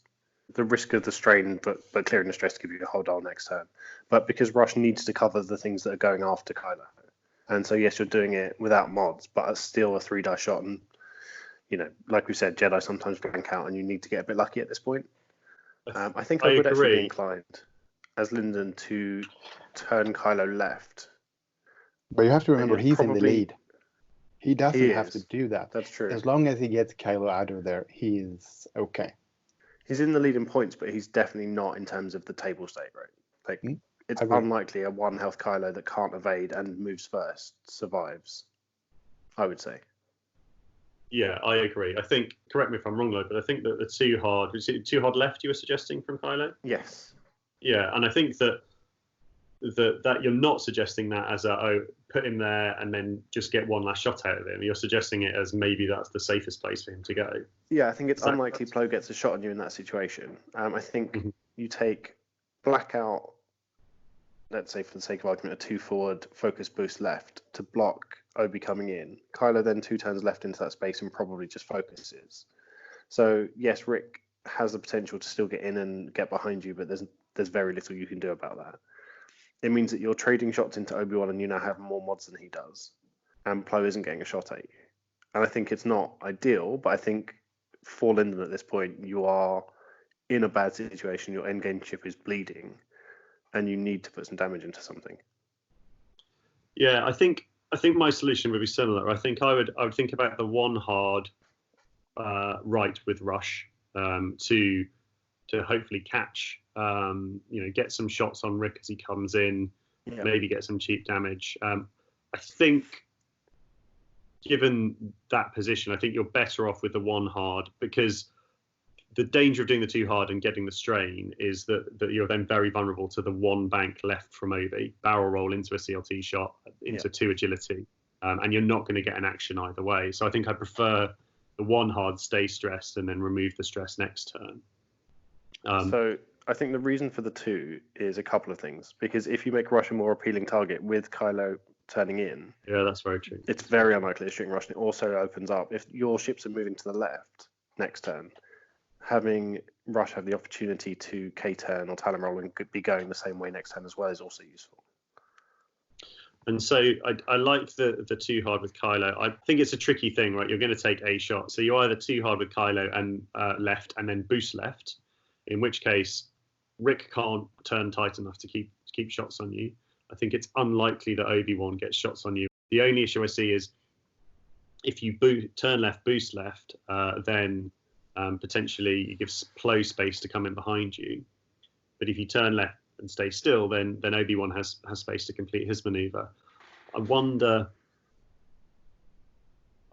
the risk of the strain, but clearing the stress to give you a whole dial next turn. But because Rush needs to cover the things that are going after Kylo. And so, yes, you're doing it without mods, but it's still a 3-die shot. And, like we said, Jedi sometimes blank out, and you need to get a bit lucky at this point. I think I would actually be inclined, as Lyndon, to turn Kylo left. But you have to remember, he's in the lead. He doesn't have to do that. That's true. As long as he gets Kylo out of there, he is okay. He's in the lead in points, but he's definitely not in terms of the table state, right? Like, it's unlikely a 1 health Kylo that can't evade and moves first survives, I would say. Yeah, I agree. I think, correct me if I'm wrong, though, but I think that the 2 hard left you were suggesting from Kylo? Yes. Yeah, and I think that you're not suggesting that as put him there and then just get 1 last shot out of him. You're suggesting it as maybe that's the safest place for him to go. Yeah, I think it's unlikely Plo gets a shot on you in that situation. I think you take Blackout, let's say for the sake of argument, a 2 forward, focus boost left to block Obi coming in. Kylo then 2 turns left into that space and probably just focuses. So yes, Rick has the potential to still get in and get behind you, but there's very little you can do about that. It means that you're trading shots into Obi-Wan and you now have more mods than he does. And Plo isn't getting a shot at you. And I think it's not ideal, but I think for Lyndon at this point, you are in a bad situation, your endgame ship is bleeding, and you need to put some damage into something. Yeah, I think my solution would be similar. I think I would think about the one hard right with rush to hopefully catch, get some shots on Rick as he comes in, maybe get some cheap damage. I think, given that position, I think you're better off with the one hard, because the danger of doing the two hard and getting the strain is that you're then very vulnerable to the one bank left from Obi, barrel roll into a CLT shot, into 2 agility, and you're not going to get an action either way. So I think I prefer the one hard, stay stressed, and then remove the stress next turn. So I think the reason for the 2 is a couple of things, because if you make Rush a more appealing target with Kylo turning in, that's very true. It's very unlikely to string Rush. And it also opens up, if your ships are moving to the left next turn, having Rush have the opportunity to K-turn or Talon roll and be going the same way next turn as well is also useful. And so I like the 2 hard with Kylo. I think it's a tricky thing, right? You're going to take a shot. So you either 2 hard with Kylo and left and then boost left, in which case Rick can't turn tight enough to keep shots on you. I think it's unlikely that Obi-Wan gets shots on you. The only issue I see is if you turn left, boost left, then potentially you give Plo space to come in behind you. But if you turn left and stay still, then Obi-Wan has space to complete his maneuver. I wonder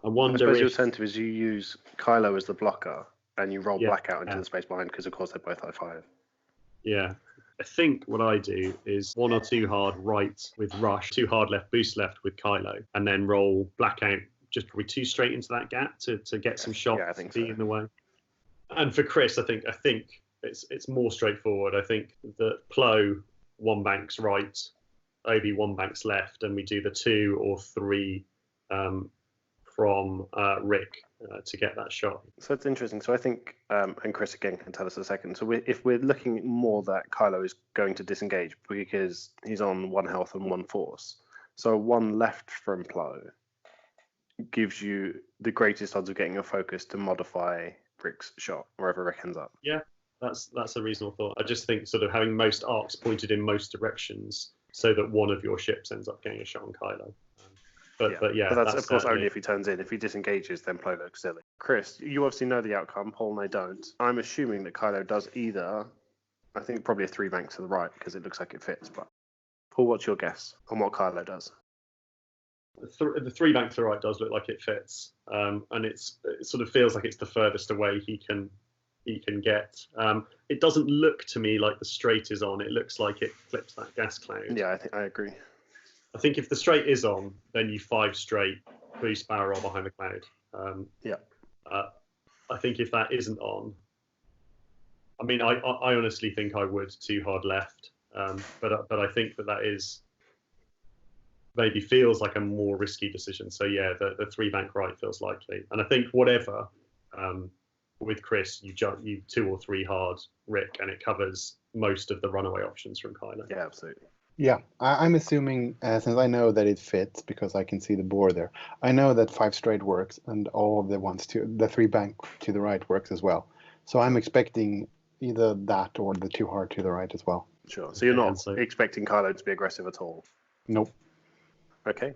I suppose if your incentive is you use Kylo as the blocker and you roll Blackout into the space behind, because of course they're both I5. Yeah. I think what I do is 1 or 2 hard right with Rush, 2 hard left, boost left with Kylo, and then roll Blackout just probably 2 straight into that gap to get some shots in the way. And for Kris, I think it's more straightforward. I think that Plo 1 banks right, Obi 1 banks left, and we do the 2 or 3 from Rick to get that shot. So it's interesting. So I think, and Kris again can tell us in a second. So if we're looking more that Kylo is going to disengage because he's on 1 health and 1 force, so 1 left from Plo gives you the greatest odds of getting your focus to modify Rick's shot wherever Rick ends up. Yeah, that's a reasonable thought. I just think sort of having most arcs pointed in most directions so that one of your ships ends up getting a shot on Kylo. But that's of course only if he turns in. If he disengages, then Plo looks silly. Kris, you obviously know the outcome. Paul and I don't. I'm assuming that Kylo does either. I think probably a 3 bank to the right because it looks like it fits. But Paul, what's your guess on what Kylo does? The 3 bank to the right does look like it fits, and it sort of feels like it's the furthest away he can get. It doesn't look to me like the straight is on. It looks like it flips that gas cloud. Yeah, I agree. I think if the straight is on, then you 5 straight, boost barrel roll behind the cloud. I think if that isn't on, I mean, I honestly think I would 2 hard left, but I think that is maybe feels like a more risky decision. So yeah, the 3 bank right feels likely, and I think whatever with Kris, you 2 or 3 hard Rick, and it covers most of the runaway options from Kylo. Yeah, absolutely. Yeah, I'm assuming, since I know that it fits because I can see the board there, I know that 5 straight works and all of the 3 bank to the right works as well. So I'm expecting either that or the 2 hard to the right as well. Sure. So you're not expecting Kylo to be aggressive at all? Nope. Okay.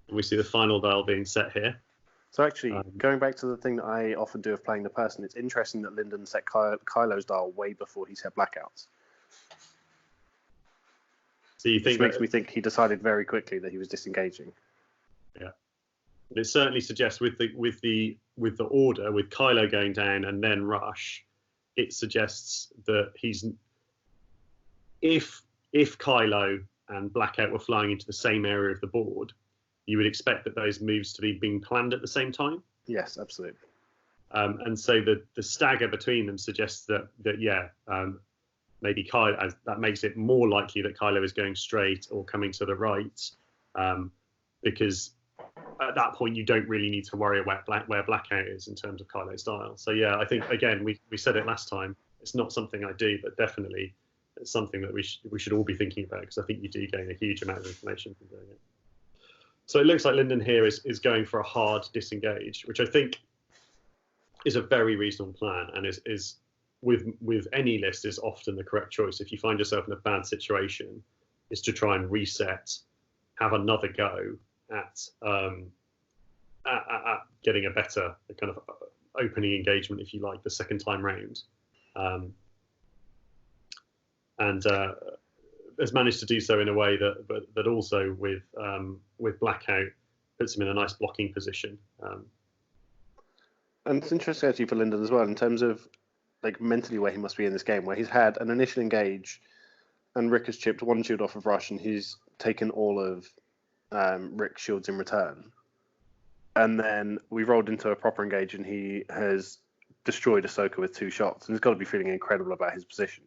We see the final dial being set here. So actually, going back to the thing that I often do of playing the person, it's interesting that Lyndon set Kylo's dial way before he set Blackouts. So you think which makes me think he decided very quickly that he was disengaging. Yeah, it certainly suggests with the order, with Kylo going down and then Rush, it suggests that if Kylo and Blackout were flying into the same area of the board, you would expect that those moves to be being planned at the same time. Yes, absolutely. And so the stagger between them suggests that maybe Kylo, that makes it more likely that Kylo is going straight or coming to the right, because at that point you don't really need to worry about where Blackout is in terms of Kylo's style. So yeah, I think again we said it last time. It's not something I do, but definitely it's something that we should all be thinking about, because I think you do gain a huge amount of information from doing it. So it looks like Lyndon here is going for a hard disengage, which I think is a very reasonable plan, and is with any list is often the correct choice. If you find yourself in a bad situation, is to try and reset, have another go at getting a better kind of opening engagement, if you like, the second time round, and has managed to do so in a way that also with Blackout puts him in a nice blocking position. And it's interesting actually for Lyndon as well in terms of like mentally where he must be in this game, where he's had an initial engage and Rick has chipped one shield off of Rush and he's taken all of Rick's shields in return. And then we rolled into a proper engage and he has destroyed Ahsoka with 2 shots and he's got to be feeling incredible about his position.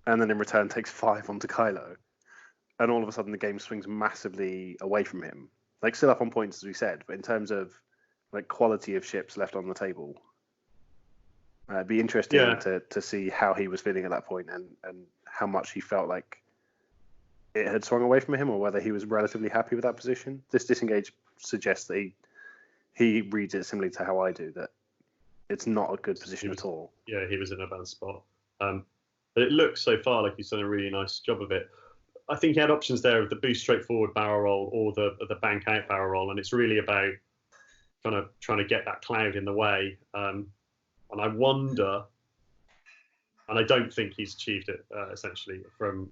And then in return takes 5 onto Kylo. And all of a sudden the game swings massively away from him. Like still up on points as we said, but in terms of like quality of ships left on the table. It'd be interesting to see how he was feeling at that point and how much he felt like it had swung away from him or whether he was relatively happy with that position. This disengage suggests that he reads it similarly to how I do, that it's not a good position at all. Yeah, he was in a bad spot. But it looks so far like he's done a really nice job of it. I think he had options there of the boost straight forward barrel roll or the bank out barrel roll, and it's really about trying to get that cloud in the way. And I wonder, and I don't think he's achieved it essentially from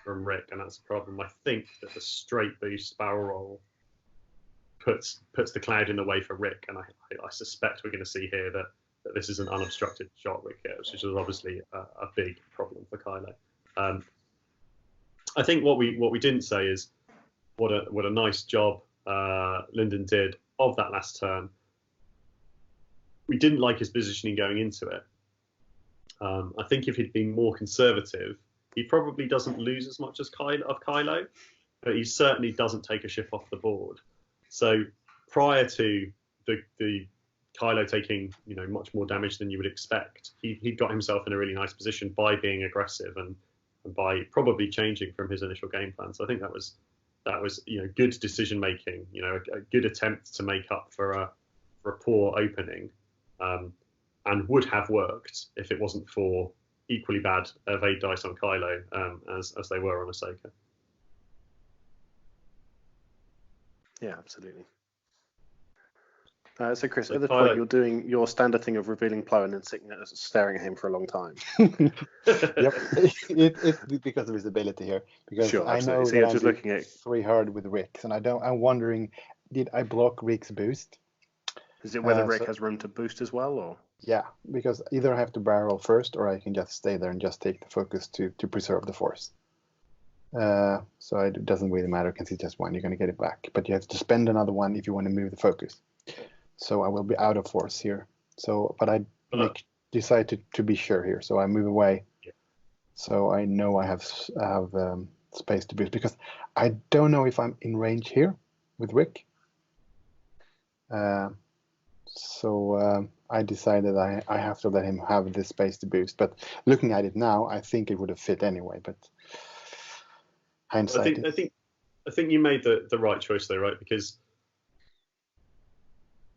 Rick, and that's a problem. I think that the straight boost barrel roll puts the cloud in the way for Rick, and I suspect we're going to see here that this is an unobstructed shot Rick gets, which is obviously a big problem for Kylo. I think what we didn't say is what a nice job Lyndon did of that last turn. We didn't like his positioning going into it. I think if he'd been more conservative, he probably doesn't lose as much as Kylo, but he certainly doesn't take a ship off the board. So prior to the Kylo taking much more damage than you would expect, he got himself in a really nice position by being aggressive and by probably changing from his initial game plan. So I think that was good decision making. A good attempt to make up for a poor opening. And would have worked if it wasn't for equally bad evade dice on Kylo as they were on Ahsoka. Yeah, absolutely. So Kris, at this point you're doing your standard thing of revealing Plo and then sitting there staring at him for a long time. Yep, it's because of his ability here. Because sure, I know so that just I'm looking at 3 hard with Rick's, and I'm wondering, did I block Rick's boost? Is it whether Rick has room to boost as well, or? Yeah, because either I have to barrel first, or I can just stay there and just take the focus to preserve the force. So it doesn't really matter because it's just one. You're going to get it back, but you have to spend another one if you want to move the focus. So I will be out of force here. But I decide to be sure here. So I move away. Yeah. So I know I have space to boost because I don't know if I'm in range here with Rick. So I decided I have to let him have this space to boost. But looking at it now, I think it would have fit anyway. But hindsight. I think you made the right choice though, right? Because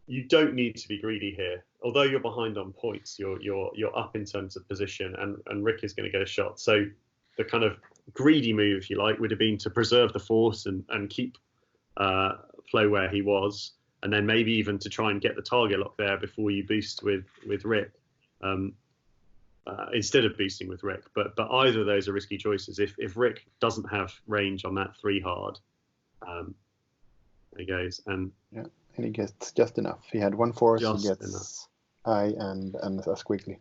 you don't need to be greedy here. Although you're behind on points, you're up in terms of position, and Rick is going to get a shot. So the kind of greedy move, if you like, would have been to preserve the force and keep Flo where he was, and then maybe even to try and get the target lock there before you boost with Rick, instead of boosting with Rick. But either of those are risky choices. If Rick doesn't have range on that 3 hard, there he goes, and yeah. And he gets just enough. He had 1 force, he gets enough. I and a squiggly.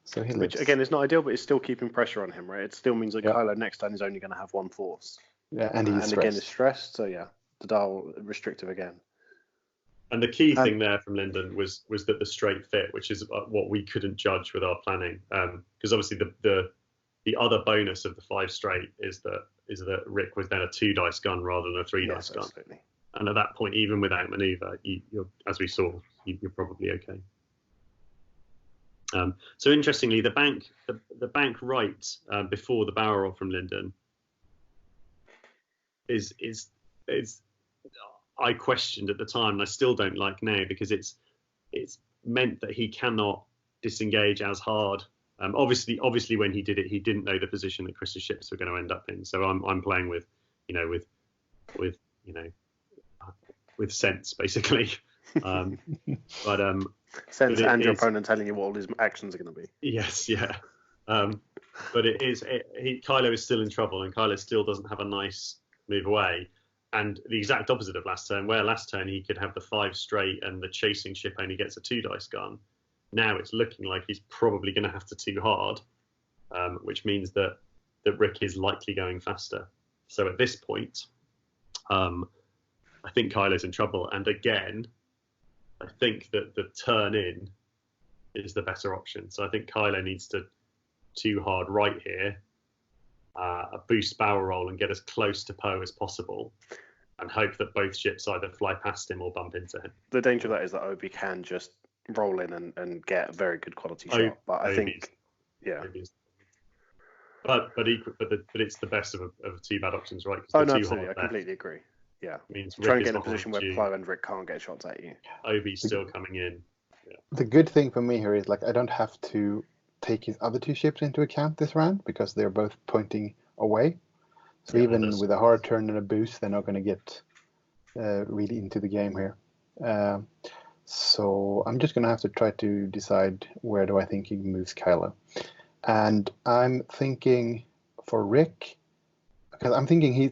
So he lives. Which again is not ideal, but it's still keeping pressure on him, right? It still means that Kylo next turn is only going to have 1 force. Yeah, and he's stressed. Again is stressed. So yeah, the dial restrictive again. And the key thing there from Lyndon was that the straight fit, which is what we couldn't judge with our planning, because obviously the other bonus of the 5 straight is that Rick was then a 2 dice gun rather than a 3 dice gun. Absolutely. And at that point, even without maneuver, you're, as we saw, you're probably okay. So interestingly, the bank right before the barrel roll from Lyndon is I questioned at the time, and I still don't like now, because it's it's meant that he cannot disengage as hard. Obviously, when he did it, he didn't know the position that Kris's ships were going to end up in. So I'm playing with sense, basically. Sense and your opponent telling you what all his actions are going to be. Yes, yeah. But Kylo is still in trouble, and Kylo still doesn't have a nice move away. And the exact opposite of last turn, where last turn he could have the 5 straight and the chasing ship only gets a 2-dice gun. Now it's looking like he's probably going to have to 2 hard, which means that Rick is likely going faster. So at this point, I think Kylo's in trouble. And again, I think that the turn in is the better option. So I think Kylo needs to 2 hard right here, a boost barrel roll and get as close to Poe as possible, and hope that both ships either fly past him or bump into him. The danger of that is that Obi can just roll in and get a very good quality shot. But I think, yeah. But it's the best of 2 bad options, right? Oh, no, absolutely. I completely agree. Yeah. Means trying to get in a position where Poe and Rick can't get shots at you. Obi's still coming in. Yeah. The good thing for me here is I don't have to take his other 2 ships into account this round because they're both pointing away. So even with a hard turn and a boost, they're not going to get really into the game here. So I'm just going to have to try to decide where do I think he moves Kylo. And I'm thinking for Rick, because I'm thinking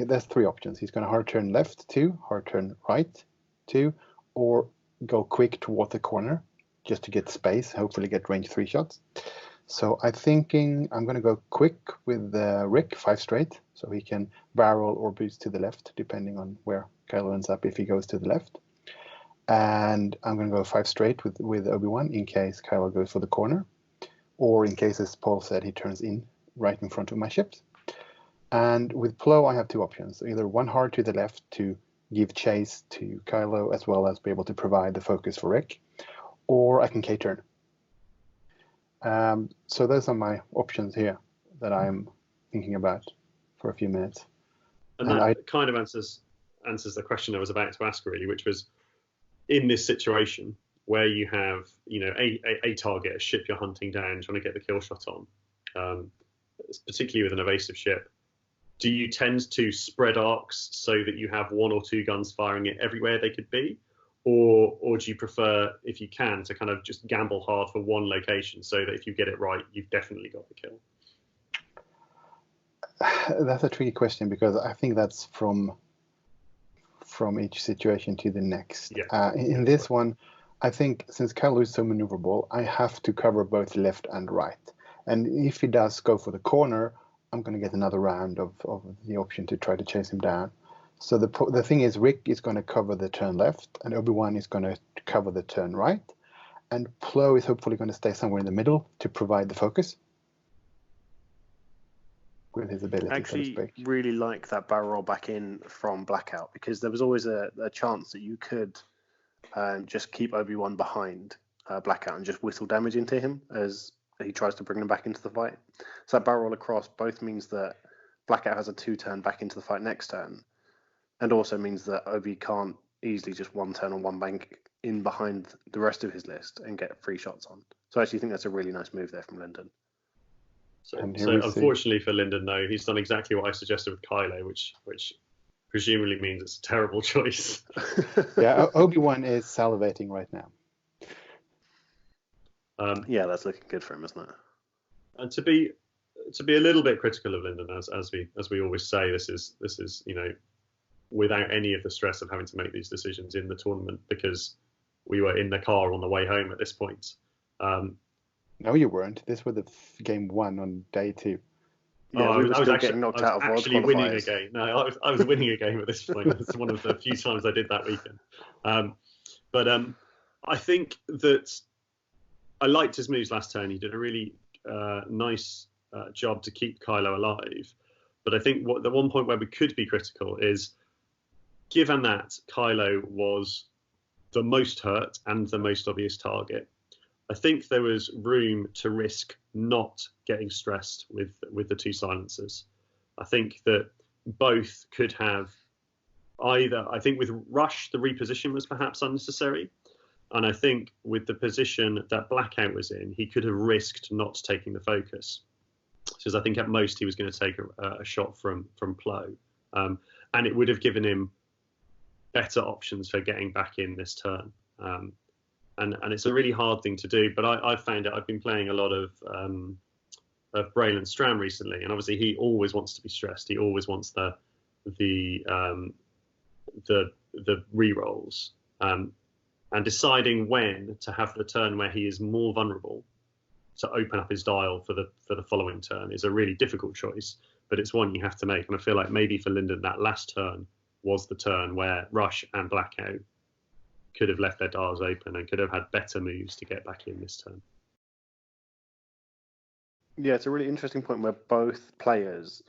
there's 3 options. He's going to hard turn left 2, hard turn right 2, or go quick toward the corner just to get space, hopefully get range 3 shots. So I'm thinking I'm going to go quick with Rick, 5 straight, so he can barrel or boost to the left, depending on where Kylo ends up if he goes to the left. And I'm going to go 5 straight with Obi-Wan in case Kylo goes for the corner, or in case, as Paul said, he turns in right in front of my ships. And with Plo, I have 2 options, either 1 hard to the left to give chase to Kylo as well as be able to provide the focus for Rick, or I can K-turn. So those are my options here that I'm thinking about for a few minutes. And that kind of answers the question I was about to ask, really, which was, in this situation where you have a target, a ship you're hunting down, trying to get the kill shot on, particularly with an evasive ship, do you tend to spread arcs so that you have 1 or 2 guns firing it everywhere they could be? Or do you prefer, if you can, to kind of just gamble hard for 1 location so that if you get it right, you've definitely got the kill? That's a tricky question because I think that's from each situation to the next. Yeah. In this one, I think since Kylo is so maneuverable, I have to cover both left and right. And if he does go for the corner, I'm going to get another round of the option to try to chase him down. So the thing is, Rick is going to cover the turn left, and Obi-Wan is going to cover the turn right, and Plo is hopefully going to stay somewhere in the middle to provide the focus with his ability. I actually really like that barrel roll back in from Blackout, because there was always a chance that you could just keep Obi-Wan behind Blackout and just whistle damage into him as he tries to bring him back into the fight. So that barrel roll across both means that Blackout has a 2-turn back into the fight next turn, and also means that Obi can't easily just 1 turn on 1 bank in behind the rest of his list and get 3 shots on. So I actually think that's a really nice move there from Lyndon. So unfortunately for Lyndon, though, he's done exactly what I suggested with Kylo, which presumably means it's a terrible choice. Yeah, Obi-Wan is salivating right now. Yeah, that's looking good for him, isn't it? And to be a little bit critical of Lyndon, as we always say, this is without any of the stress of having to make these decisions in the tournament, because we were in the car on the way home at this point. No, you weren't. This was the game 1 on day 2. Yeah, I was actually winning a game. No, I was winning a game at this point. It's one of the few times I did that weekend. But I think that I liked his moves last turn. He did a really nice job to keep Kylo alive. But I think the one point where we could be critical is, given that Kylo was the most hurt and the most obvious target, I think there was room to risk not getting stressed with the 2 silencers. I think that both could have either. I think with Rush, the reposition was perhaps unnecessary. And I think with the position that Blackout was in, he could have risked not taking the focus. Because I think at most he was going to take a shot from Plo. And it would have given him better options for getting back in this turn. And it's a really hard thing to do. But I've found it. I've been playing a lot of Braylon Strand recently. And obviously he always wants to be stressed. He always wants the re-rolls. And deciding when to have the turn where he is more vulnerable to open up his dial for the following turn is a really difficult choice, but it's one you have to make. And I feel like maybe for Lyndon, that last turn was the turn where Rush and Blackout could have left their dials open and could have had better moves to get back in this turn. Yeah, it's a really interesting point where both players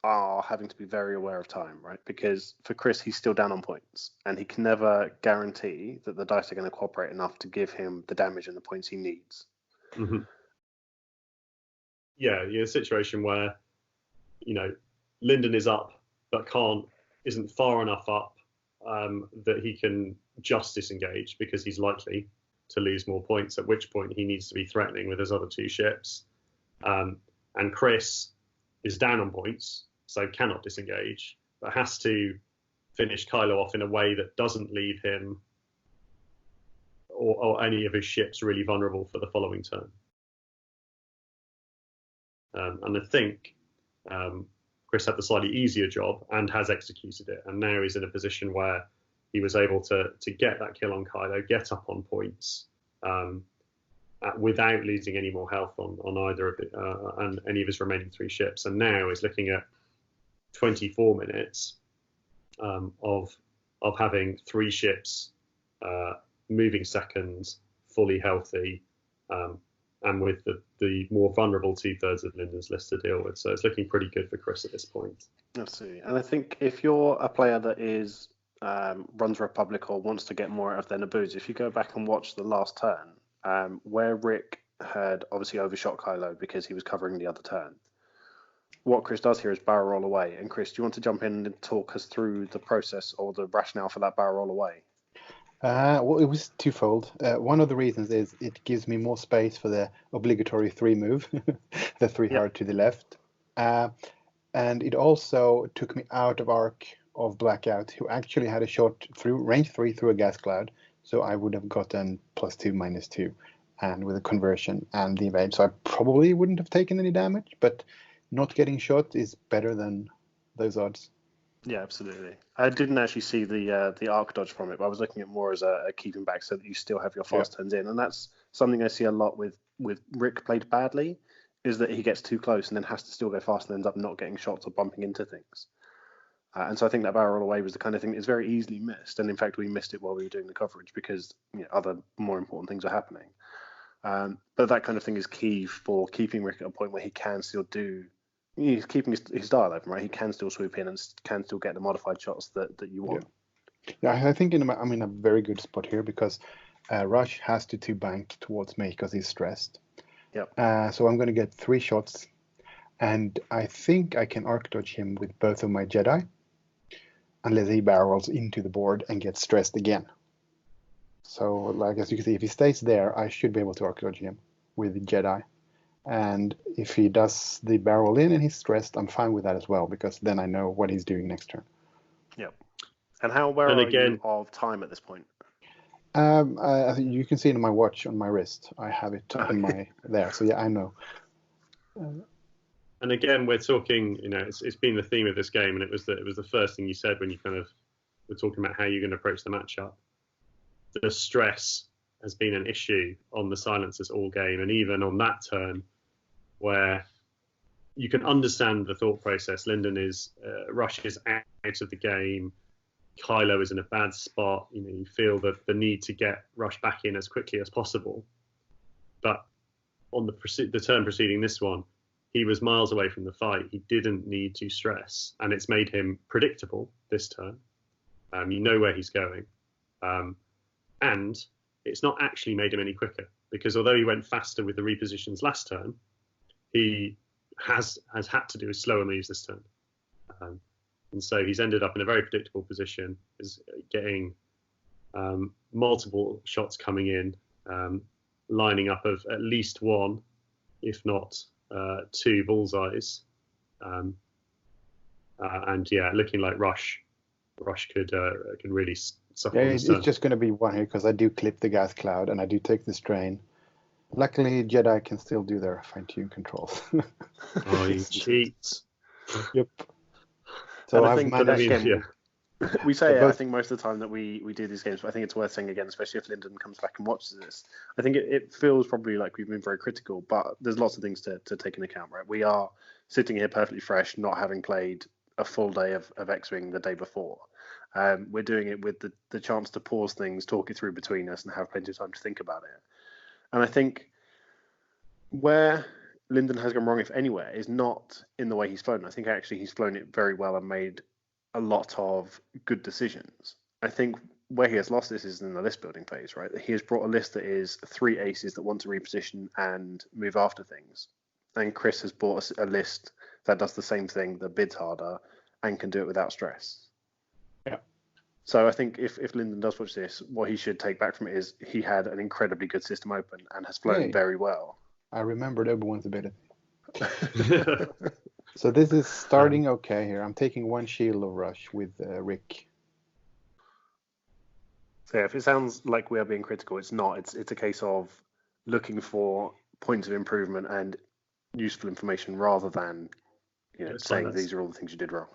are having to be very aware of time, right? Because for Kris, he's still down on points, and he can never guarantee that the dice are going to cooperate enough to give him the damage and the points he needs. Mm-hmm. Yeah, you're in a situation where, Lyndon is up, but isn't far enough up that he can just disengage because he's likely to lose more points, at which point he needs to be threatening with his other two ships. And Kris is down on points, so cannot disengage, but has to finish Kylo off in a way that doesn't leave him or any of his ships really vulnerable for the following turn. And I think Kris had the slightly easier job and has executed it, and now he's in a position where he was able to get that kill on Kylo, get up on points, without losing any more health on either of and any of his remaining three ships. And now is looking at 24 minutes of having three ships moving seconds, fully healthy, and with the more vulnerable 2/3 of Lyndon's list to deal with. So it's looking pretty good for Kris at this point. Absolutely. And I think if you're a player that is runs Republic or wants to get more out of their Naboos, if you go back and watch the last turn, where Rick had obviously overshot Kylo because he was covering the other turn, what Kris does here is barrel roll away. And Kris, do you want to jump in and talk us through the process or the rationale for that barrel roll away? Well, it was twofold. One of the reasons is it gives me more space for the obligatory 3 move, the 3 hard to the left. And it also took me out of arc of Blackout, who actually had a shot through range 3 through a gas cloud. So I would have gotten +2, -2, and with a conversion and the evade. So I probably wouldn't have taken any damage, but not getting shot is better than those odds. Yeah, absolutely. I didn't actually see the arc dodge from it, but I was looking at more as a keeping back so that you still have your fast turns in. And that's something I see a lot with Rick played badly, is that he gets too close and then has to still go fast and ends up not getting shots or bumping into things. And so I think that barrel away was the kind of thing that's very easily missed. And in fact, we missed it while we were doing the coverage because other more important things are happening. But that kind of thing is key for keeping Rick at a point where he can still do. He's keeping his dial open, right? He can still swoop in and can still get the modified shots that you want. Yeah, I think I'm in a very good spot here because Rush has to bank towards me because he's stressed. Yep. So I'm going to get 3 shots, and I think I can arc dodge him with both of my Jedi, unless he barrels into the board and gets stressed again. So, like as you can see, if he stays there, I should be able to arc dodge him with the Jedi. And if he does the barrel in and he's stressed, I'm fine with that as well, because then I know what he's doing next turn. Yep. And how aware are you of time at this point? I think you can see it in my watch on my wrist. I have it on my there. So yeah, I know. And again, we're talking. It's been the theme of this game, and it was the first thing you said when you kind of were talking about how you're going to approach the matchup. The stress has been an issue on the silencers all game, and even on that turn, where you can understand the thought process. Lyndon Rush is out of the game. Kylo is in a bad spot. You feel that the need to get Rush back in as quickly as possible. But on the turn preceding this one, he was miles away from the fight. He didn't need to stress, and it's made him predictable this turn. You know where he's going, and it's not actually made him any quicker, because although he went faster with the repositions last turn, he has had to do slower moves this turn. And so he's ended up in a very predictable position, is getting multiple shots coming in, lining up of at least one, if not two bullseyes. And yeah, looking like Rush could really suffer. Yeah, it's just going to be one here because I do clip the gas cloud and I do take the strain. Luckily, Jedi can still do their fine-tune controls. Oh, he cheats. Yep. So and I I've think managed. We say both... I think most of the time that we do these games, but I think it's worth saying again, especially if Lyndon comes back and watches this. I think it feels probably like we've been very critical, but there's lots of things to take into account, right? We are sitting here perfectly fresh, not having played a full day of X-Wing the day before. We're doing it with the chance to pause things, talk it through between us, and have plenty of time to think about it. And I think where Lyndon has gone wrong, if anywhere, is not in the way he's flown. I think actually he's flown it very well and made a lot of good decisions. I think where he has lost this is in the list building phase, right? He has brought a list that is 3 aces that want to reposition and move after things. And Kris has brought a list that does the same thing, that bids harder and can do it without stress. Yeah. So I think if Lyndon does watch this, what he should take back from it is he had an incredibly good system open and has flown very well. I remembered everyone's ability. So this is starting okay here. I'm taking 1 shield of Rush with Rick. So yeah, if it sounds like we are being critical, it's not. It's a case of looking for points of improvement and useful information rather than saying these are all the things you did wrong.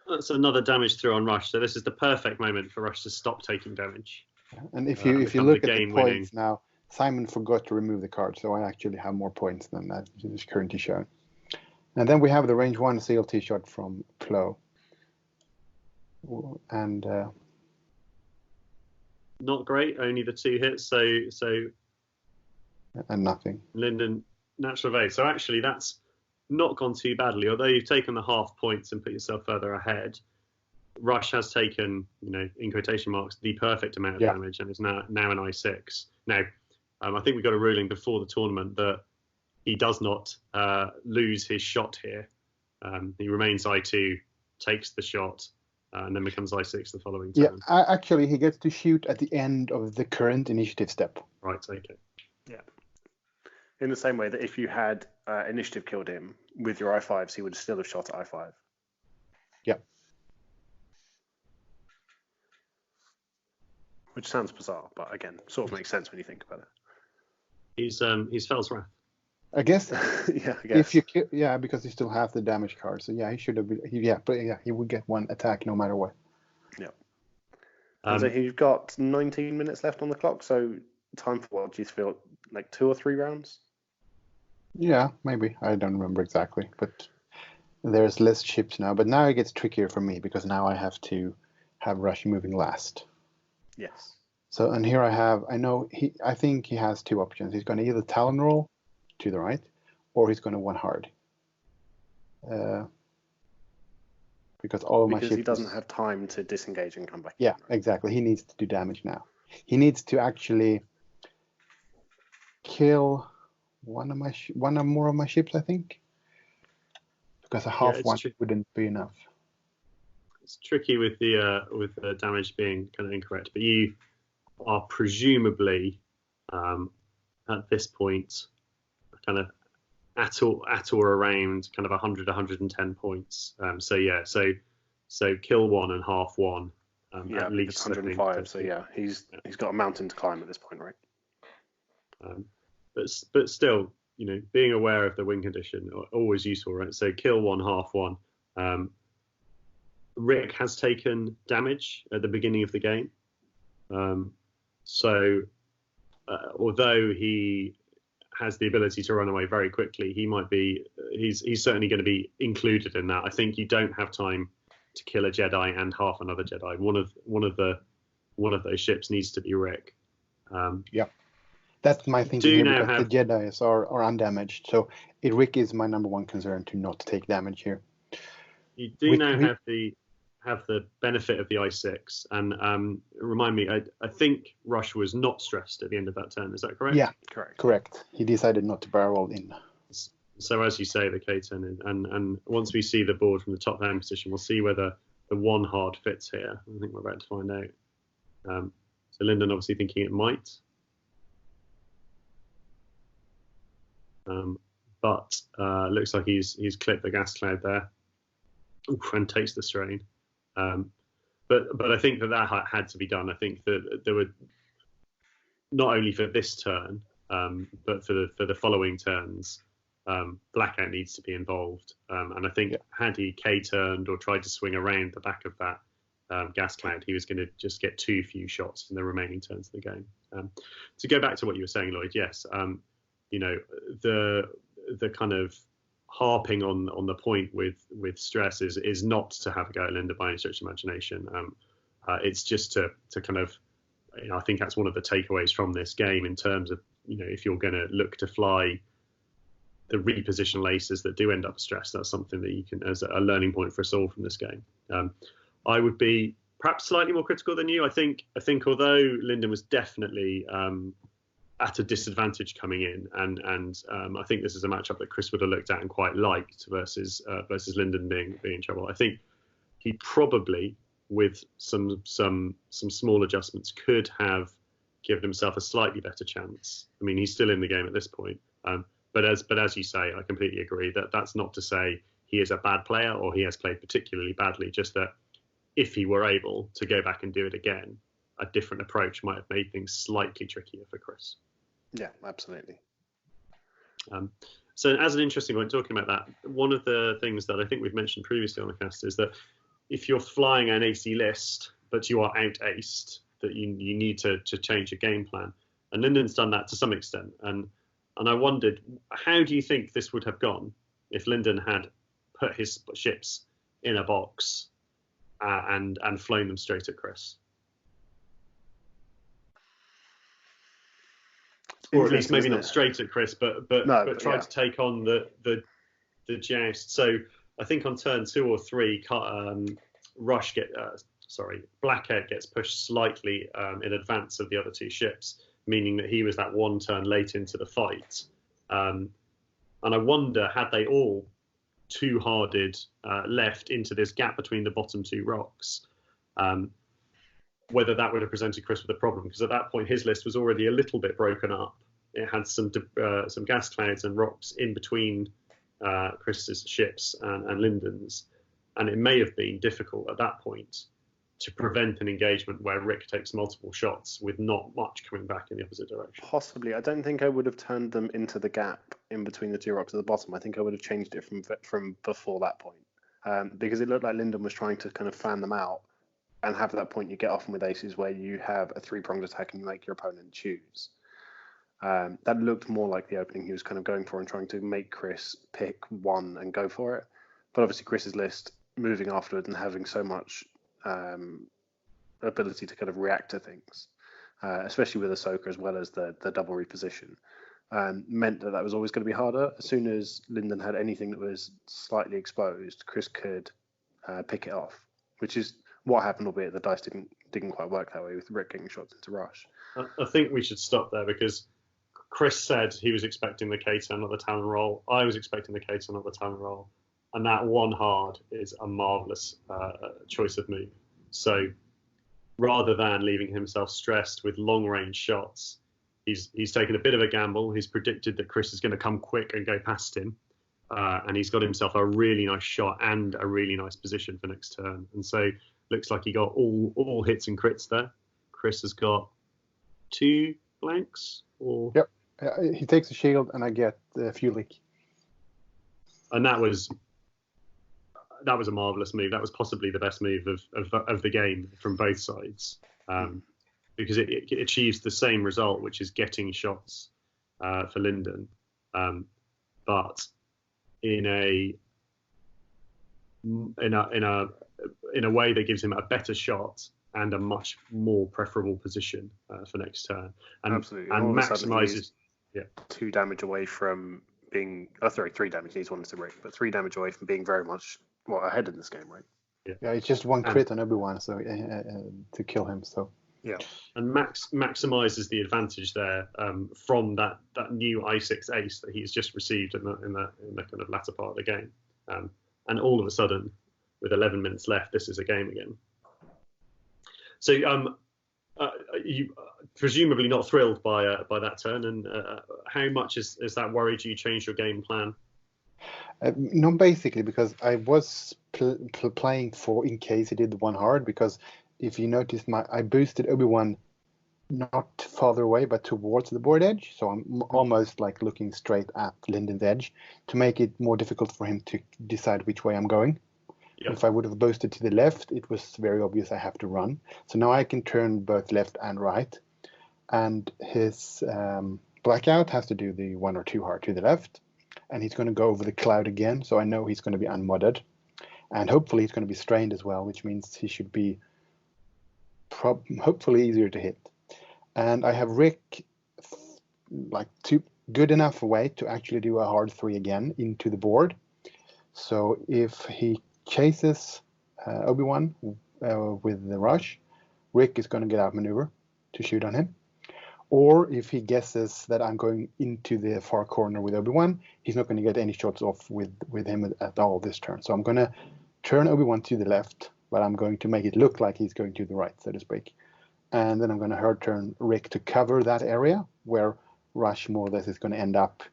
That's another damage through on Rush. So this is the perfect moment for Rush to stop taking damage. And if you look at the points now, Simon forgot to remove the card, so I actually have more points than that, which is currently shown. And then we have the range 1 CLT shot from Plo. And not great, only the 2 hits, so and nothing. Lyndon natural evade. So actually that's not gone too badly, although you've taken the half points and put yourself further ahead. Rush has taken, in quotation marks, the perfect amount of damage and is now an I6. Now, I think we got a ruling before the tournament that he does not lose his shot here. He remains I2, takes the shot, and then becomes I6 the following turn. Yeah, actually, he gets to shoot at the end of the current initiative step. Right, okay. Yeah. In the same way that if you had initiative killed him with your I5s, he would still have shot at I5. Yeah. Which sounds bizarre, but again, sort of makes sense when you think about it. He's Fel's Wrath. I guess. Yeah, I guess. If you because he still has the damage card, so yeah, he should have. He would get 1 attack no matter what. Yeah. So you've got 19 minutes left on the clock. So time for what do you feel like 2 or 3 rounds? Yeah, maybe. I don't remember exactly, but there's less ships now. But now it gets trickier for me because now I have to have Rush moving last. Yes. So, and here I think he has 2 options. He's going to either Talon roll to the right, or he's going to 1 hard. Because my ships... he doesn't have time to disengage and come back. Yeah, exactly. He needs to do damage now. He needs to actually kill one or more of my ships, I think. Because a half one wouldn't be enough. It's tricky with the damage being kind of incorrect, but you are presumably at this point kind of at or around kind of 100, 110 points. So kill 1 and half 1. At least 105. So yeah, he's got a mountain to climb at this point, right? But still, being aware of the win condition always useful, right? So kill 1, half 1. Rick has taken damage at the beginning of the game. So although he has the ability to run away very quickly, he's certainly going to be included in that. I think you don't have time to kill a Jedi and half another Jedi. One of those ships needs to be Rick. Yeah, that's my thinking here because the Jedis are undamaged. So Rick is my number 1 concern to not take damage here. You do have the benefit of the I6, and remind me, I think Rush was not stressed at the end of that turn. Is that correct? Yeah, correct. He decided not to barrel in. So as you say, the K10, and once we see the board from the top down position, we'll see whether the 1 hard fits here. I think we're about to find out. So Lyndon obviously thinking it might. But looks like he's clipped the gas cloud there. And takes the strain. But I think that had to be done. I think that there were, not only for this turn, but for the following turns, Blackout needs to be involved. And I think had he K-turned or tried to swing around the back of that gas cloud, he was going to just get too few shots in the remaining turns of the game. To go back to what you were saying, Lloyd, yes, the kind of harping on the point with stress is not to have a go at Lyndon by any stretch of imagination. It's just to kind of, I think that's one of the takeaways from this game in terms of, if you're going to look to fly the repositional aces that do end up stressed, that's something that you can, as a learning point for us all from this game. I would be perhaps slightly more critical than you. I think although Lyndon was definitely at a disadvantage coming in, and I think this is a matchup that Kris would have looked at and quite liked versus Lyndon being in trouble. I think he probably, with some small adjustments, could have given himself a slightly better chance. I mean, he's still in the game at this point, but as you say, I completely agree that that's not to say he is a bad player or he has played particularly badly. Just that if he were able to go back and do it again, a different approach might have made things slightly trickier for Kris. Yeah, absolutely. So as an interesting point, talking about that, one of the things that I think we've mentioned previously on the cast is that if you're flying an AC list, but you are out-aced, that you need to change your game plan. And Lyndon's done that to some extent. And I wondered, how do you think this would have gone if Lyndon had put his ships in a box and flown them straight at Kris? Or at least maybe not straight at Kris, but tried to take on the joust. So I think on turn 2 or 3, Blackout gets pushed slightly in advance of the other two ships, meaning that he was that one turn late into the fight. And I wonder, had they all two-harded left into this gap between the bottom two rocks, whether that would have presented Kris with a problem, because at that point his list was already a little bit broken up. It had some gas clouds and rocks in between Kris's ships and Lyndon's, and it may have been difficult at that point to prevent an engagement where Rick takes multiple shots with not much coming back in the opposite direction. Possibly. I don't think I would have turned them into the gap in between the two rocks at the bottom. I think I would have changed it from before that point, because it looked like Lyndon was trying to kind of fan them out. And have that point you get often with aces where you have a three-pronged attack and you make your opponent choose. That looked more like the opening he was kind of going for and trying to make Kris pick one and go for it. But obviously Kris's list moving afterwards and having so much ability to kind of react to things, especially with Ahsoka as well as the double reposition, meant that was always going to be harder. As soon as Lyndon had anything that was slightly exposed, Kris could pick it off, which is what happened, albeit the dice didn't quite work that way with Rick getting shots into Rush. I think we should stop there because Kris said he was expecting the K-turn, not the Talon roll. I was expecting the K-turn, not the Talon roll. And that one hard is a marvellous choice of move. So rather than leaving himself stressed with long-range shots, he's taken a bit of a gamble. He's predicted that Kris is going to come quick and go past him. And he's got himself a really nice shot and a really nice position for next turn. And so looks like he got all hits and crits there. Kris has got 2 blanks. Yep. He takes a shield and I get the Fulik. And that was a marvellous move. That was possibly the best move of the game from both sides, because it achieves the same result, which is getting shots for Lyndon, but in a way that gives him a better shot and a much more preferable position for next turn, and absolutely, and maximizes 2 damage away from being 3 damage. He's wanted to Rick, but 3 damage away from being very much ahead in this game, right? Yeah, it's just 1 crit on everyone, so to kill him. So yeah, and maximizes the advantage there from that new I6 ace that he's just received in the kind of latter part of the game, and all of a sudden, with 11 minutes left, this is a game again. So You presumably not thrilled by that turn, and how much is that worried you change your game plan? No, basically, because I was playing for in case he did the one hard. Because if you notice, I boosted Obi-Wan not farther away, but towards the board edge. So I'm almost like looking straight at Lyndon's edge to make it more difficult for him to decide which way I'm going. Yep. If I would have boosted to the left, it was very obvious I have to run. So now I can turn both left and right. And his blackout has to do the 1 or 2 hard to the left. And he's going to go over the cloud again. So I know he's going to be unmodded. And hopefully he's going to be strained as well, which means he should be hopefully easier to hit. And I have Rick like good enough away to actually do a hard 3 again into the board. So if he chases Obi-Wan with the rush, Rick is going to get outmaneuver to shoot on him. Or if he guesses that I'm going into the far corner with Obi-Wan, he's not going to get any shots off with him at all this turn. So I'm going to turn Obi-Wan to the left, but I'm going to make it look like he's going to the right, so to speak. And then I'm going to hard turn Rick to cover that area where Rush more or less is going to end up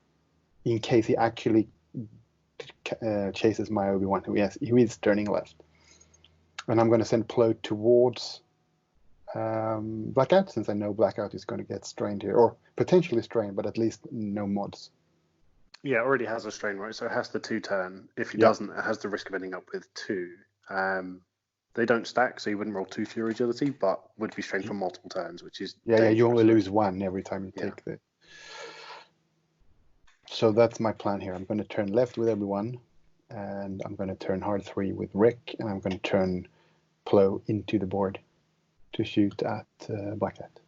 in case he actually chases my Obi-Wan, who is turning left. And I'm going to send Plo towards Blackout, since I know Blackout is going to get strained here, or potentially strained, but at least no mods. Yeah, it already has a strain, right? So it has the 2 turn. If he doesn't, it has the risk of ending up with 2. They don't stack, so you wouldn't roll 2 Fury Agility, but would be strained for multiple turns, which is dangerous. You only lose 1 every time you take the. So that's my plan here. I'm going to turn left with Obi-Wan, and I'm going to turn hard 3 with Rick, and I'm going to turn Plo into the board to shoot at Blackout.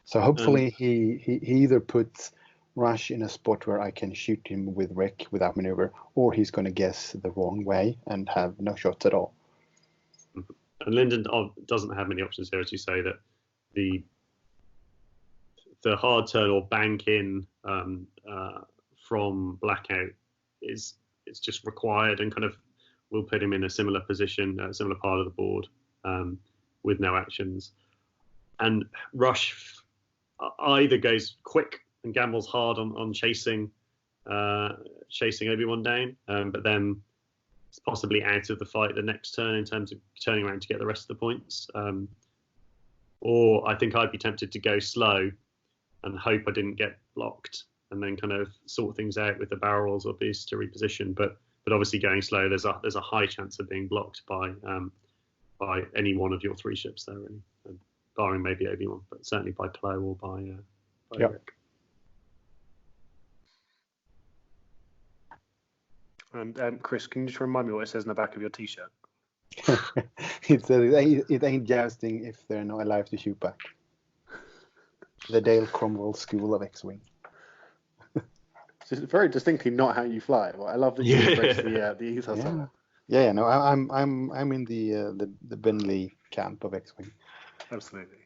So hopefully he either puts Rush in a spot where I can shoot him with Rick without maneuver, or he's going to guess the wrong way and have no shots at all. And Lyndon doesn't have many options here, as you say, that the hard turn or bank in from Blackout it's just required, and kind of will put him in a similar position, a similar part of the board, with no actions. And Rush either goes quick and gambles hard on chasing Obi-Wan down, but then it's possibly out of the fight the next turn in terms of turning around to get the rest of the points. Or I think I'd be tempted to go slow and hope I didn't get blocked, and then kind of sort things out with the barrel rolls or boost to reposition. But obviously going slow, there's a high chance of being blocked by any one of your 3 ships there, really, barring maybe Obi-Wan, but certainly by Plo or by Rick. And Chris, can you just remind me what it says in the back of your T-shirt? It says it ain't jousting if they're not alive to shoot back. The Dale Cromwell School of X-Wing. It's very distinctly not how you fly. Well, I love that you embrace the ethos. Yeah. No, I'm in the Benley camp of X-Wing. Absolutely.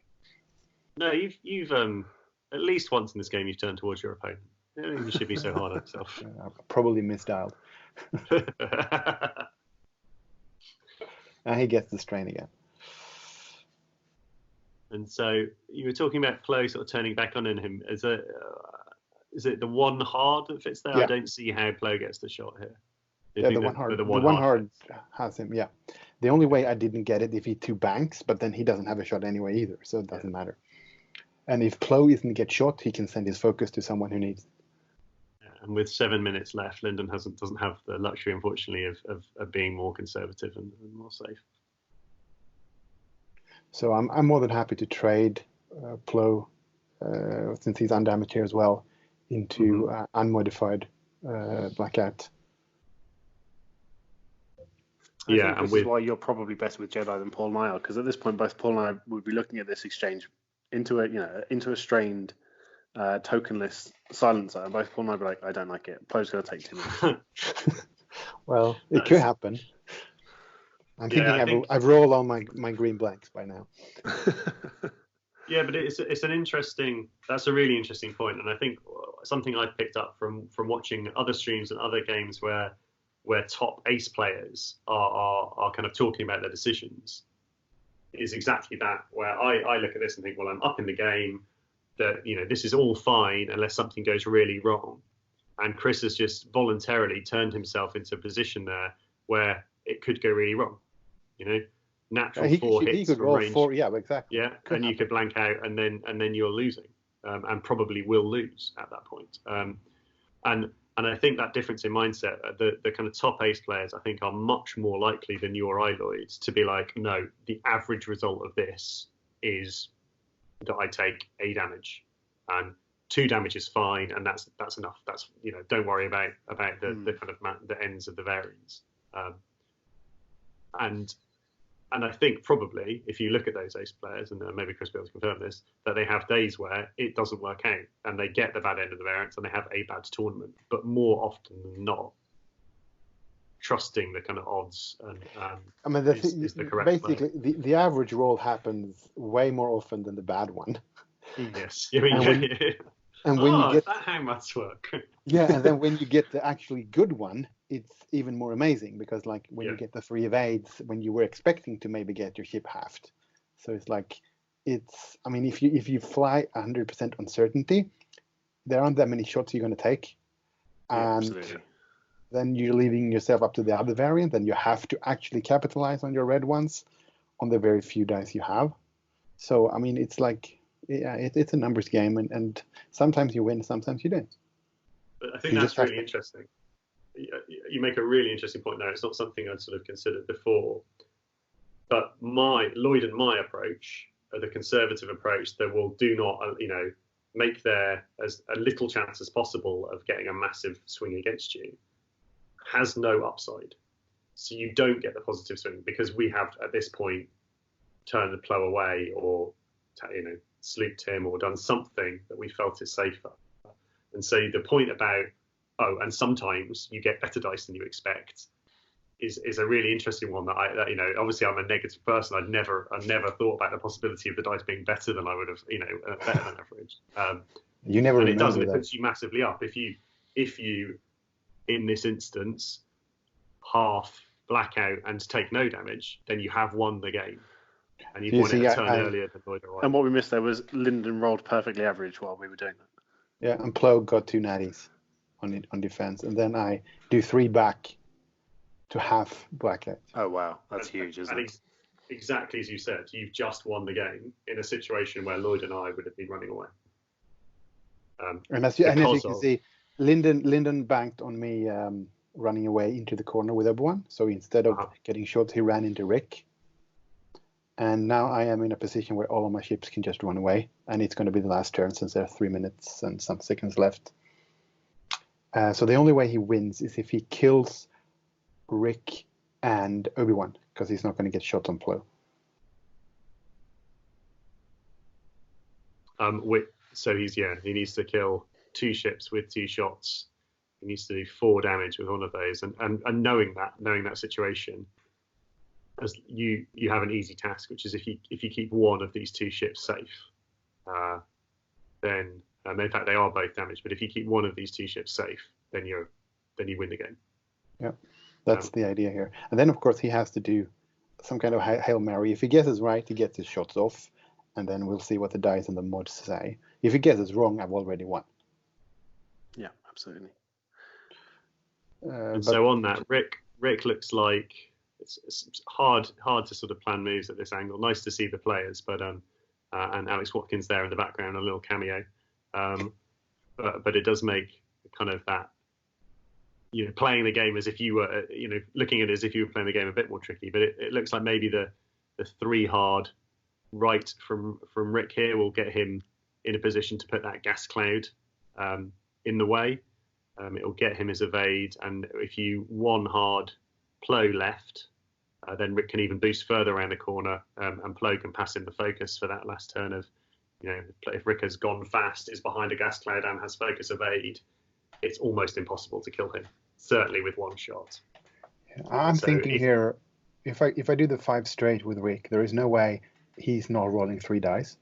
No, you've at least once in this game you've turned towards your opponent. You should be so hard on yourself. I probably misdialed. And he gets the strain again. And so you were talking about Plo sort of turning back on in him. Is it the 1 hard that fits there? Yeah. I don't see how Plo gets the shot here. The 1 hard. The one hard has him. Yeah. The only way I didn't get it if he 2 banks, but then he doesn't have a shot anyway either, so it doesn't matter. And if Plo isn't get shot, he can send his focus to someone who needs it. And with 7 minutes left, Lyndon doesn't have the luxury, unfortunately, of being more conservative and more safe. So I'm more than happy to trade Plo, since he's undamaged here as well, into unmodified Blackout. I think this is why you're probably better with Jedi than Paul and I are, because at this point, both Paul and I would be looking at this exchange into a strained tokenless silencer, and both Paul and I would be like, I don't like it. Plo's going to take 2 minutes. Well, it could happen. I'm thinking I've rolled all my green blanks by now. Yeah, but that's a really interesting point, and I think something I've picked up from watching other streams and other games where top ace players are kind of talking about their decisions is exactly that, where I look at this and think, well, I'm up in the game, that this is all fine unless something goes really wrong. And Kris has just voluntarily turned himself into a position there where it could go really wrong. Natural four hits he could from roll range. four, yeah, exactly. Yeah, and you could blank out, and then you're losing, and probably will lose at that point. And I think that difference in mindset, the kind of top ace players, I think, are much more likely than you or I, Lloyd, to be like, no, the average result of this is that I take a damage, and 2 damage is fine, and that's enough. That's don't worry about the kind of the ends of the variance. And I think probably if you look at those ace players, and maybe Kris will confirm this, that they have days where it doesn't work out and they get the bad end of the variance and they have a bad tournament. But more often than not, trusting the kind of odds and is the correct basically play. the average roll happens way more often than the bad one. Yes. And when you get that how much work. Yeah, and then when you get the actually good one, it's even more amazing, because like when you get the 3 evades, when you were expecting to maybe get your ship halved. So it's like, I mean, if you fly 100% uncertainty, there aren't that many shots you're going to take. And absolutely. then you're leaving yourself up to the other variant, and you have to actually capitalize on your red ones on the very few dice you have. So, I mean, it's like, it's a numbers game, and sometimes you win, sometimes you don't. But I think that's really interesting. You make a really interesting point there. It's not something I'd sort of considered before. But Lloyd and my approach, the conservative approach, that will do not, make there as a little chance as possible of getting a massive swing against you, has no upside. So you don't get the positive swing, because we have at this point turned the plow away, or slooped him, or done something that we felt is safer. And so the point about, and sometimes you get better dice than you expect, is a really interesting one that obviously I'm a negative person. I'd never thought about the possibility of the dice being better than I would have, better than average. You never and remember it puts you massively up. If you in this instance half blackout and take no damage, then you have won the game. And you've won it a turn earlier than Lloyd or I. And what we missed there was Lyndon rolled perfectly average while we were doing that. Yeah, and Plo got 2 natties on defense, and then I do 3 back to half blackout. Oh wow, that's huge, isn't it? Exactly as you said, you've just won the game in a situation where Lloyd and I would have been running away. And as you can see, Lyndon banked on me running away into the corner with everyone. So instead of getting shots, he ran into Rick. And now I am in a position where all of my ships can just run away, and it's going to be the last turn, since there are 3 minutes and some seconds left. So the only way he wins is if he kills Rick and Obi-Wan, because he's not going to get shot on Plo. So he needs to kill 2 ships with 2 shots. He needs to do 4 damage with one of those, and knowing that situation, as you have an easy task, which is if you keep one of these 2 ships safe, then in fact they are both damaged. But if you keep one of these 2 ships safe, then you win the game. Yeah, that's the idea here. And then of course he has to do some kind of Hail Mary. If he guesses right, he gets his shots off, and then we'll see what the dice and the mods say. If he guesses wrong, I've already won. Yeah, absolutely. So on that, Rick looks like it's hard to sort of plan moves at this angle. Nice to see the players, but and Alex Watkins there in the background, a little cameo. But it does make kind of that, playing the game as if you were, looking at it as if you were playing the game a bit more tricky. But it looks like maybe the 3 hard right from Rick here will get him in a position to put that gas cloud in the way. It will get him his evade, and if you 1 hard Plo left, then Rick can even boost further around the corner, and Plo can pass in the focus for that last turn of, if Rick has gone fast, is behind a gas cloud and has focus evade, it's almost impossible to kill him, certainly with 1 shot. I'm thinking here, if I do the 5 straight with Rick, there is no way he's not rolling 3 dice.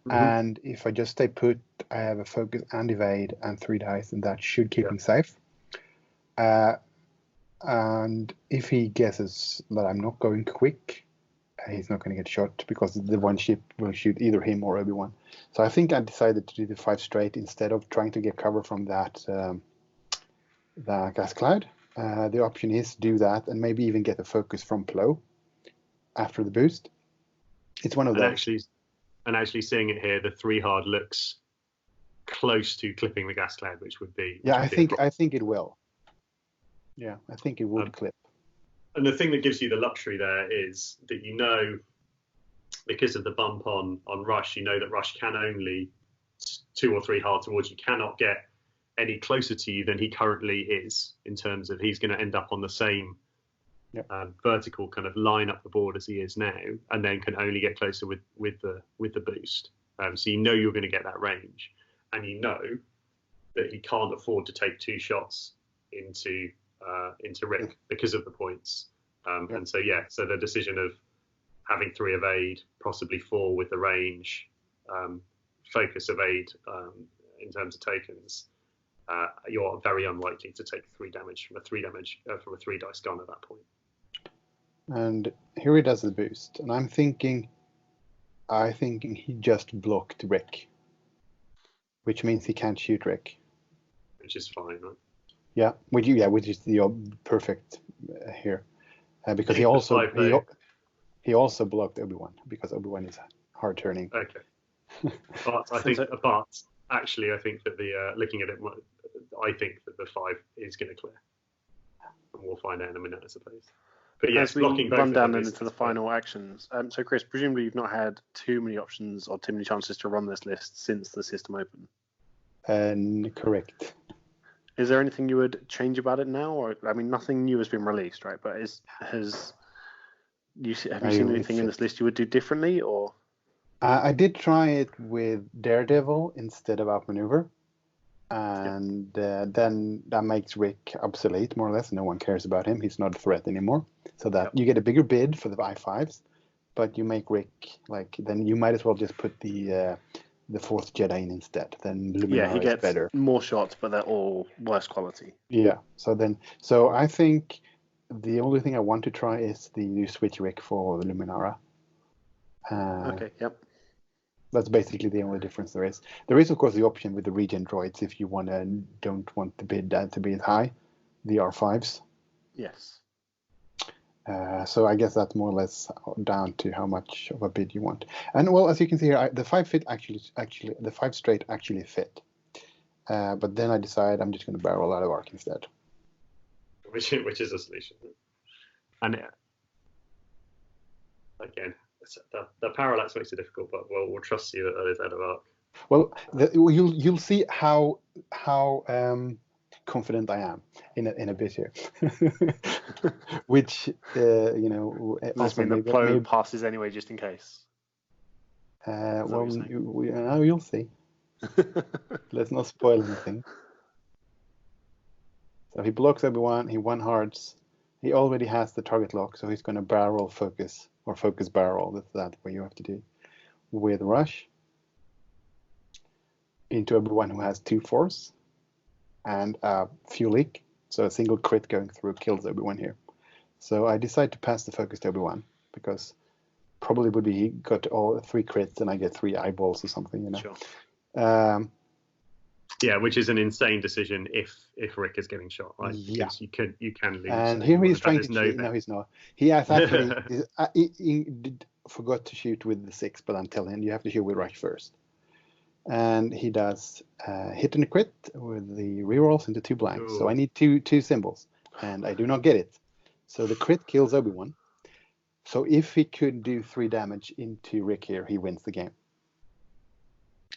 Mm-hmm. And if I just stay put, I have a focus and evade and 3 dice, and that should keep him safe. And if he guesses that I'm not going quick, he's not going to get shot because the one ship will shoot either him or Obi-Wan. So I think I decided to do the 5 straight instead of trying to get cover from that gas cloud. The option is do that and maybe even get a focus from Plo after the boost. It's one of those. Actually seeing it here, the 3 hard looks close to clipping the gas cloud, which would be. Yeah, I think it will. Yeah, I think it would clip. And the thing that gives you the luxury there is that because of the bump on Rush, that Rush can only 2 or 3 hard towards you, cannot get any closer to you than he currently is, in terms of he's going to end up on the same vertical kind of line up the board as he is now, and then can only get closer with the boost. So you're going to get that range, and that he can't afford to take 2 shots into Rick because of the points. And so the decision of having 3 evade, possibly 4 with the range, focus evade in terms of tokens, you're very unlikely to take 3 damage from a 3 dice gun at that point. And here he does the boost, and I'm thinking he just blocked Rick, which means he can't shoot Rick. Which is fine, right? Yeah, which is the perfect here, because he also blocked Obi-Wan because Obi-Wan is hard turning. Okay, but I think that looking at it, I think that the 5 is going to clear, and we'll find out in a minute, I suppose. But yes, blocking both run down then into the final actions. So Kris, presumably you've not had too many options or too many chances to run this list since the system opened. Correct. Is there anything you would change about it now? Or nothing new has been released, right? But have you seen anything in this list you would do differently, or? I did try it with Daredevil instead of outmaneuver, and then that makes Rick obsolete more or less. No one cares about him; he's not a threat anymore. So that you get a bigger bid for the I5s, but you make Rick then you might as well just put the 4th Jedi in instead. Then Luminara he gets better. More shots, but they're all worse quality. Yeah. So I think the only thing I want to try is the new switch Rick for the Luminara. Okay. Yep. That's basically the only difference there is. There is of course the option with the regen droids if you don't want the bid to be as high, the R5s. Yes. So I guess that's more or less down to how much of a bid you want. And well, as you can see here, the 5 fit actually the 5 straight actually fit. But then I decided I'm just going to barrel out of arc instead. Which is a solution. And again, the parallax makes it difficult, but we'll trust you that is out of arc. Well, you'll see how confident I am in a bit here. Which does this mean the Plo passes anyway, just in case? You'll see. Let's not spoil anything. So he blocks Obi-Wan, he 1 hearts. He already has the target lock, so he's going to barrel focus, or focus barrel. That's what you have to do with Rush into Obi-Wan, who has 2 force and a fuel leak. So a single crit going through kills Obi-Wan here. So I decide to pass the focus to Obi-Wan because probably would be he got all 3 crits and I get 3 eyeballs or something, Sure. Which is an insane decision if Rick is getting shot, right? Yeah. Because you can lose. And here he's trying to shoot. No, he's not. He has actually he forgot to shoot with the 6, but I'm telling him you have to shoot with Rush first. And he does hit and crit with the rerolls into 2 blanks. Ooh. So I need two symbols, and I do not get it. So the crit kills Obi-Wan. So if he could do 3 damage into Rick here, he wins the game.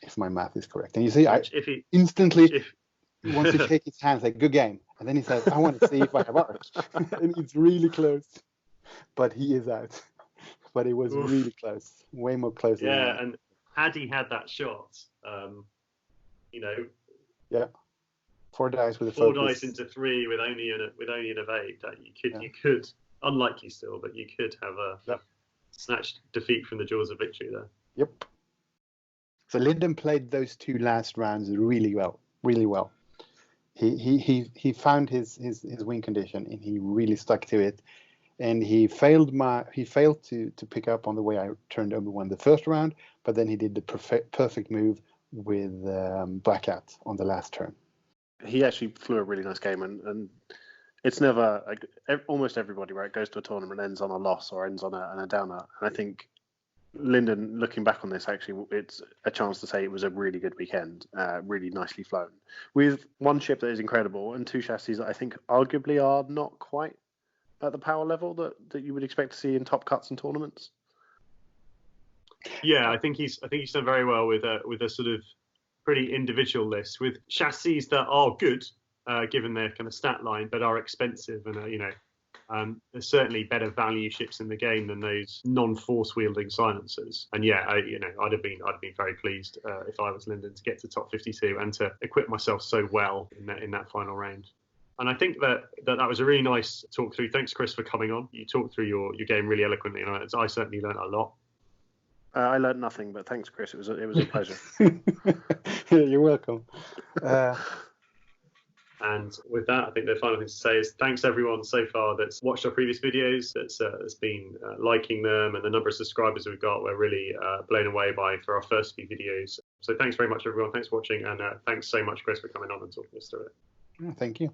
If my math is correct. And you see, instantly wants to shake his hands like, good game. And then he says, I want to see if I have arc. And it's really close. But he is out. But it was really close. Way more close. Yeah, and had he had that shot, Yeah. 4 dice with a 4 focus. dice into 3 with only an evade. You could, unlikely still, but you could have a snatched defeat from the jaws of victory there. Yep. So Lyndon played those 2 last rounds really well. He found his win condition and he really stuck to it. and he failed to pick up on the way I turned Obi-Wan the first round, but then he did the perfect move with Black Hat on the last turn. He actually flew a really nice game, and it's never like almost everybody, right, goes to a tournament, ends on a loss or ends on a downer. And I think Lyndon, looking back on this, actually, it's a chance to say it was a really good weekend, really nicely flown, with one ship that is incredible and two chassis that I think arguably are not quite at the power level that you would expect to see in top cuts and tournaments. Yeah, I think he's done very well with a sort of pretty individual list with chassis that are good, given their kind of stat line, but are expensive and there's certainly better value ships in the game than those non-force wielding silencers. And yeah, I'd have been very pleased if I was Lyndon to get to top 52 and to equip myself so well in that final round. And I think that was a really nice talk through. Thanks, Kris, for coming on. You talked through your game really eloquently, and I certainly learned a lot. I learned nothing, but thanks, Kris. It was a pleasure. You're welcome. And with that, I think the final thing to say is thanks everyone so far that's watched our previous videos, that's been liking them, and the number of subscribers we've got, we're really blown away by for our first few videos. So thanks very much, everyone. Thanks for watching, and thanks so much, Kris, for coming on and talking us through it. Thank you.